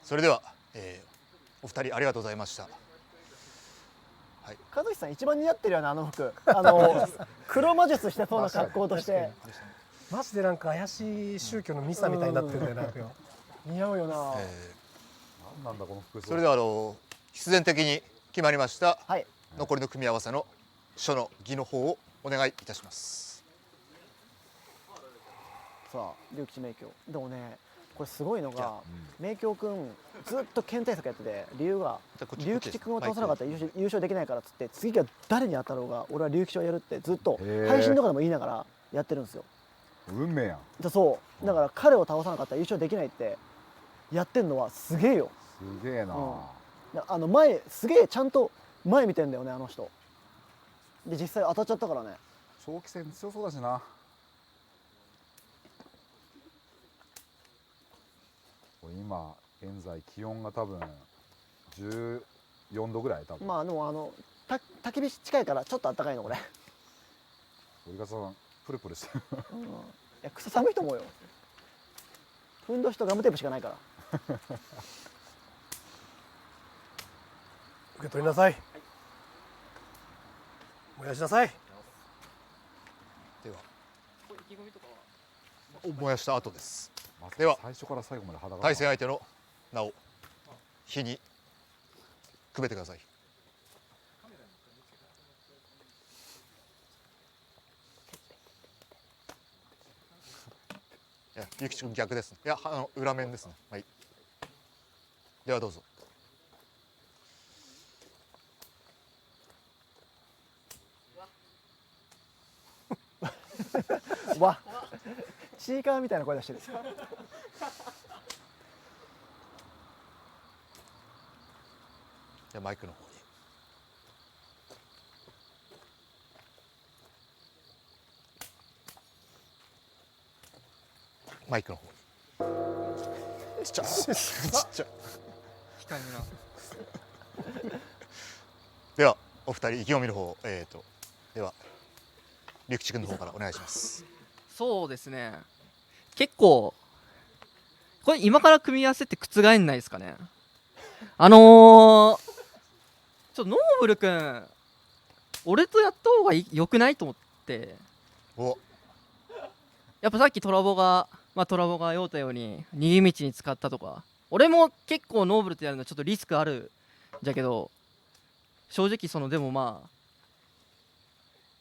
それでは、お二人ありがとうございました。和樹さん一番似合ってるよねあの服。黒魔術してそうな格好としてマジでなんか怪しい宗教のミサみたいになってるんだよなんか似合うよな。なんなんだこの服装。それでは必然的に決まりました、はい、残りの組み合わせの書の儀の方をお願いいたします。さあ龍吉明鏡でもねこれすごいのが、明鏡くんずっと県対策やってて理由が龍吉くんを倒さなかったら優勝できないからっつって次が誰に当たろうが俺は龍吉をやるってずっと配信とかでも言いながらやってるんですよ。運命やん。そうだから彼を倒さなかったら優勝できないってやってんのはすげえよ。すげえな、前すげえちゃんと前見てんだよねあの人で実際当たっちゃったからね。長期戦強そうだしな。今現在気温が多分14度ぐらい多分。まあでも焚き火近いからちょっと暖かいのこれ。折笠さんプルプルしてる。いやクソ寒いと思うよ。ふんどしとガムテープしかないから。受け取りなさい。燃やしなさい。では燃やした後です。では最初から最後まで裸。対戦相手の名を火にくべてください。いや、ゆきちくん逆ですね。いや、裏面ですね。はい。ではどうぞ。わ、チーカーみたいな声出してる。じゃあマイクの方に。マイクの方に。ちっちゃ。ちっちゃ。控えめな。ではお二人意気込みの方、では龍吉君の方からお願いします。そうですね。結構これ今から組み合わせって覆んないですかね。ちょっとノーブル君俺とやった方がよくないと思って。やっぱさっきトラボが言うたように逃げ道に使ったとか、俺も結構ノーブルとやるのはちょっとリスクあるんじゃけど、正直でもまあ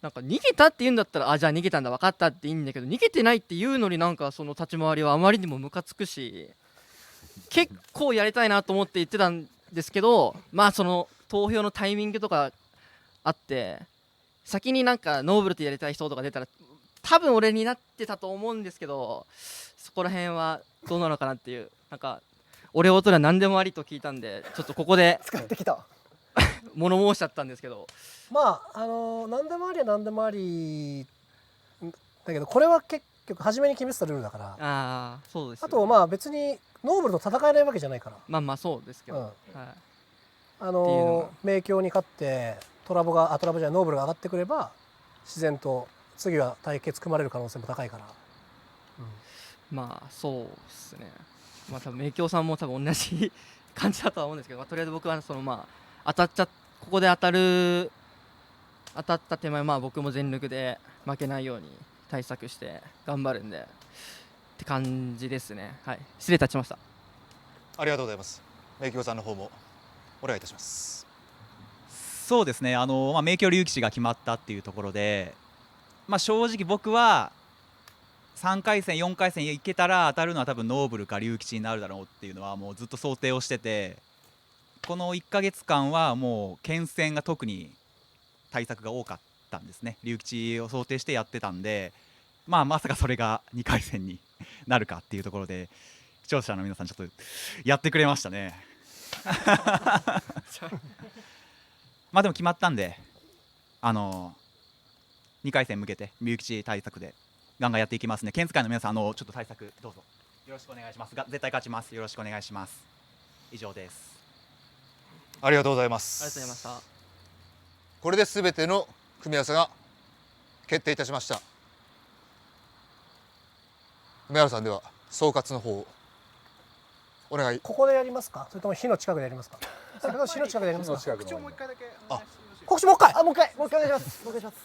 なんか逃げたって言うんだったらじゃあ逃げたんだ分かったっていいんだけど、逃げてないって言うのになんかその立ち回りはあまりにもムカつくし、結構やりたいなと思って言ってたんですけど、まあその投票のタイミングとかあって先になんかノーブルとやりたい人とか出たら多分俺になってたと思うんですけど、そこら辺はどうなのかなっていう、なんか俺音は何でもありと聞いたんで、ちょっとここで使ってきた物申しちゃったんですけど、まあ何でもありは何でもありだけど、これは結局初めに決めてたルールだから。あそうです、あとまあ別にノーブルと戦えないわけじゃないから。まあそうですけど、はい、明鏡に勝ってトラボじゃないノーブルが上がってくれば自然と次は対決組まれる可能性も高いから。まあそうですね。まあ多分明鏡さんも多分同じ感じだとは思うんですけど、とりあえず僕はここで当たった手前、僕も全力で負けないように対策して頑張るんでって感じですね。はい、失礼いたしました。ありがとうございます。明鏡さんの方もお願いいたします。そうですね、明鏡龍騎士が決まったっていうところで、正直僕は3回戦4回戦いけたら当たるのは多分ノーブルか龍吉になるだろうっていうのはもうずっと想定をしてて、この1ヶ月間はもう剣戦が特に対策が多かったんですね。龍吉を想定してやってたんで、まさかそれが2回戦になるかっていうところで、視聴者の皆さんちょっとやってくれましたね。でも決まったんで、2回戦向けて龍吉対策でガンガンやっていきますね。剣使いの皆さん、ちょっと対策どうぞよろしくお願いします。絶対勝ちます。よろしくお願いします。以上です。ありがとうございます。ありがとうございました。これで全ての組み合わせが決定いたしました。梅原さん、では総括の方をお願い。ここでやりますか、それとも火の近くでやりますか。せっかく火の近くでやりますか。告知をもう一回だけ。告知もう一回。もう一回お願いします。お願いします。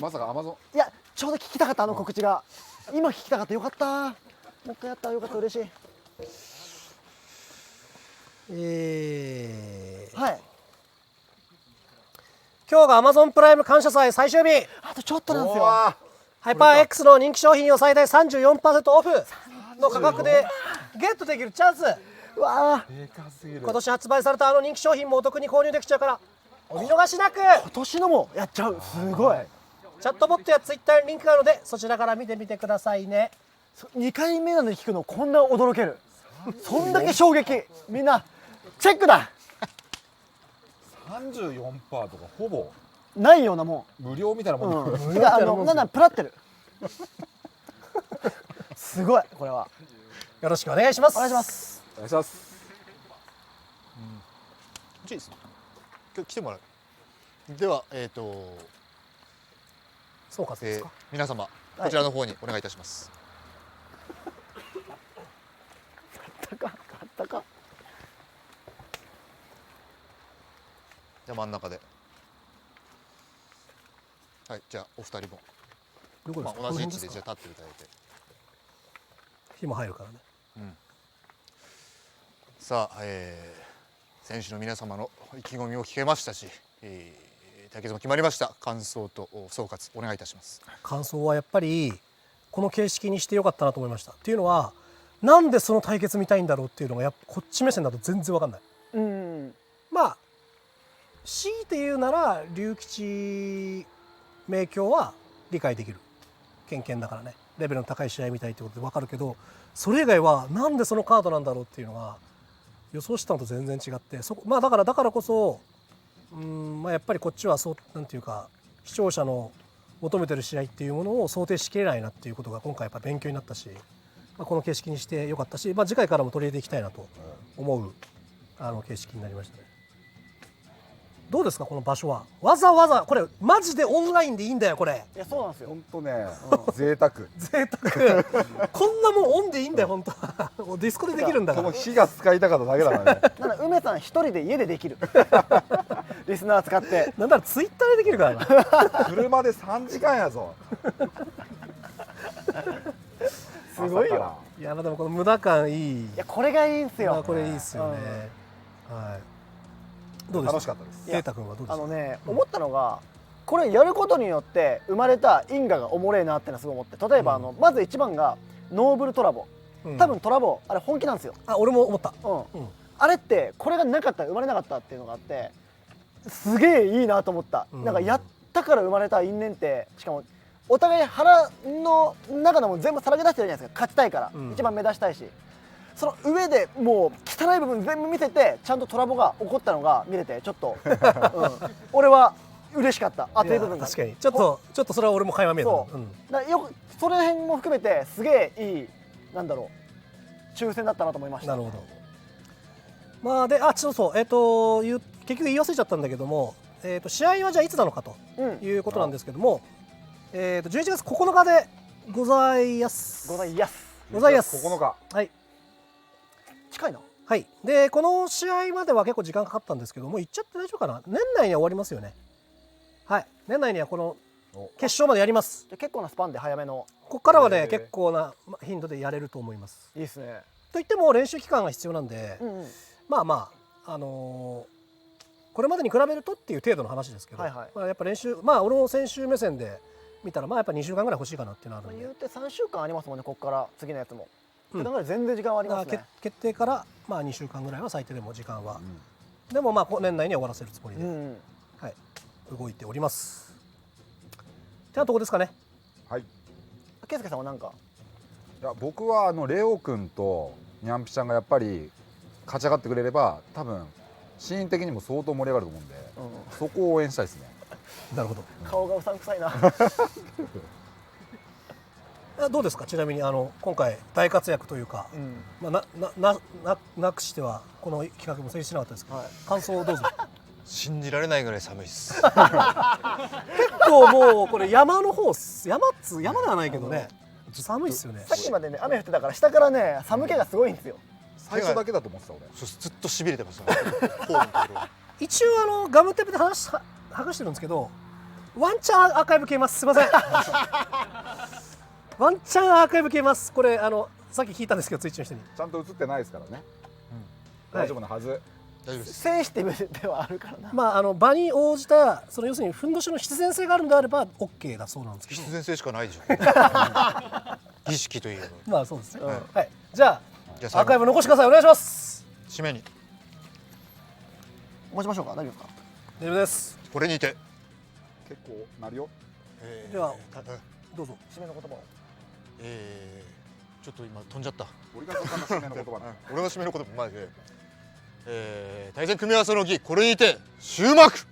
まさかアマゾン。いや、ちょうど聞きたかった告知が。今聞きたかった。よかった。もう一回やったらよかった。嬉しい。はい。今日が Amazon プライム感謝祭最終日。あとちょっとなんですよ。ハイパー X の人気商品を最大 34% オフの価格でゲットできるチャンス。わ今年発売された人気商品もお得に購入できちゃうからお見逃しなく。今年のもやっちゃう。すごい。チャットボットやツイッターにリンクがあるのでそちらから見てみてくださいね。2回目なのに聞くのこんな驚ける。そんだけ衝撃。みんなチェックだ。34%とかほぼないようなもん。無料みたいなもん。なんだプラってる。すごい。これはよろしくお願いします。お願いします。お願いします。いいですね。今日来てもらう。では総括ですか。皆様こちらの方にお願いいたします。あったか。じゃあ真ん中で。はい、じゃあお二人も。同じ位置でじゃあ立っていただいて。火も入るからね。さあ、選手の皆様の意気込みを聞けましたし、対決も決まりました。感想と総括お願いいたします。感想はやっぱりこの形式にしてよかったなと思いました。っていうのはなんでその対決見たいんだろうっていうのがこっち目線だと全然わかんない。強いて言うなら龍吉明鏡は理解できる。ケンケンだからね、レベルの高い試合みたいってことで分かるけど、それ以外はなんでそのカードなんだろうっていうのが予想したのと全然違って、だからこそやっぱりこっちはなんていうか視聴者の求めてる試合っていうものを想定しきれないなっていうことが今回やっぱ勉強になったし、この形式にしてよかったし、次回からも取り入れていきたいなと思う形式になりましたね。どうですかこの場所は。わざわざこれマジでオンラインでいいんだよこれ。いやそうなんですよ。本当ね、贅沢。こんなもんオンでいいんだよ本当。ディスコでできるんだから。この火が使いたかっただけだからね。なんだ梅さん一人で家でできる。リスナー使って。なんならツイッターでできるからな。車で3時間やぞ。すごいよ。いやでもこの無駄感いい。いやこれがいいんすよ。これいいっすよね。はい。どうですか。楽しかったです。瑛太君はどうですか。思ったのがこれやることによって生まれた因果がおもれえなってのはすごい思って、例えばまず一番がノーブルトラボ。多分トラボあれ本気なんですよ。俺も思った。あれってこれがなかったら生まれなかったっていうのがあって、すげえいいなと思った。なんかやったから生まれた因縁って、しかもお互い腹の中のも全部さらけ出してるじゃないですか。勝ちたいから、一番目指したいし、その上でもう汚い部分全部見せてちゃんとトラボが起こったのが見れてちょっと、俺は嬉しかった。熱い部分が確かにちょっとそれは俺も垣間見えた。よくその辺も含めてすげえいいなんだろう抽選だったなと思いました。なるほど。まあでそうそう結局言い忘れちゃったんだけども、試合はじゃあいつなのかということなんですけども、11月9日でございます。ございます。9日。はい。近いな。はい。でこの試合までは結構時間かかったんですけども、行っちゃって大丈夫かな。年内には終わりますよね。はい。年内にはこの決勝までやります。結構なスパンで早めの。ここからはね結構な頻度でやれると思います。いいですね。といっても練習期間が必要なんで、まあこれまでに比べるとっていう程度の話ですけど、まあやっぱ練習俺も選手目線で見たらやっぱ2週間ぐらい欲しいかなっていうのはあるんで。言うて3週間ありますもんね、ここから次のやつも。普段ぐらい全然時間はありますね。決定から2週間ぐらいは最低でも時間は、でも年内に終わらせるつもりで、はい、動いております。ってなとこですかね。はい。圭介さんは何か。いや僕はレオ君とニャンピちゃんがやっぱり勝ち上がってくれれば多分シーン的にも相当盛り上がると思うんで、そこを応援したいですね。なるほど。顔がうさんくさいな。どうですか。ちなみに今回大活躍というか、なくしてはこの企画も成立しなかったですけど、感想をどうぞ。信じられないぐらい寒いです。結構もうこれ山の方山ではないけどね、寒いっすよね。さっきまでね雨降ってたから下からね寒気がすごいんですよ。最初だけだと思ってた俺。ずっと痺れてます。一応ガムテープで剥がしてるんですけど、ワンチャンアーカイブ消えます。すいません。ワンチャンアーカイブ消えます。これさっき聞いたんですけど、ツイッチの人にちゃんと映ってないですからね。大丈夫なはず。大丈夫です。センシティブではあるからな。場に応じた要するにふんどしの必然性があるのであれば OK だそうなんですけど。必然性しかないでしょ。儀式といえば。そうですね。はい。じゃあアーカイブ残してください。お願いします。締めに持ちましょうか。大丈夫ですか。大丈夫です。これにて結構なるよ。ではどうぞ締めの言葉を。ちょっと今飛んじゃった。俺が締めの言葉俺が締めの言葉マジで。対戦組み合わせの儀これにて終幕。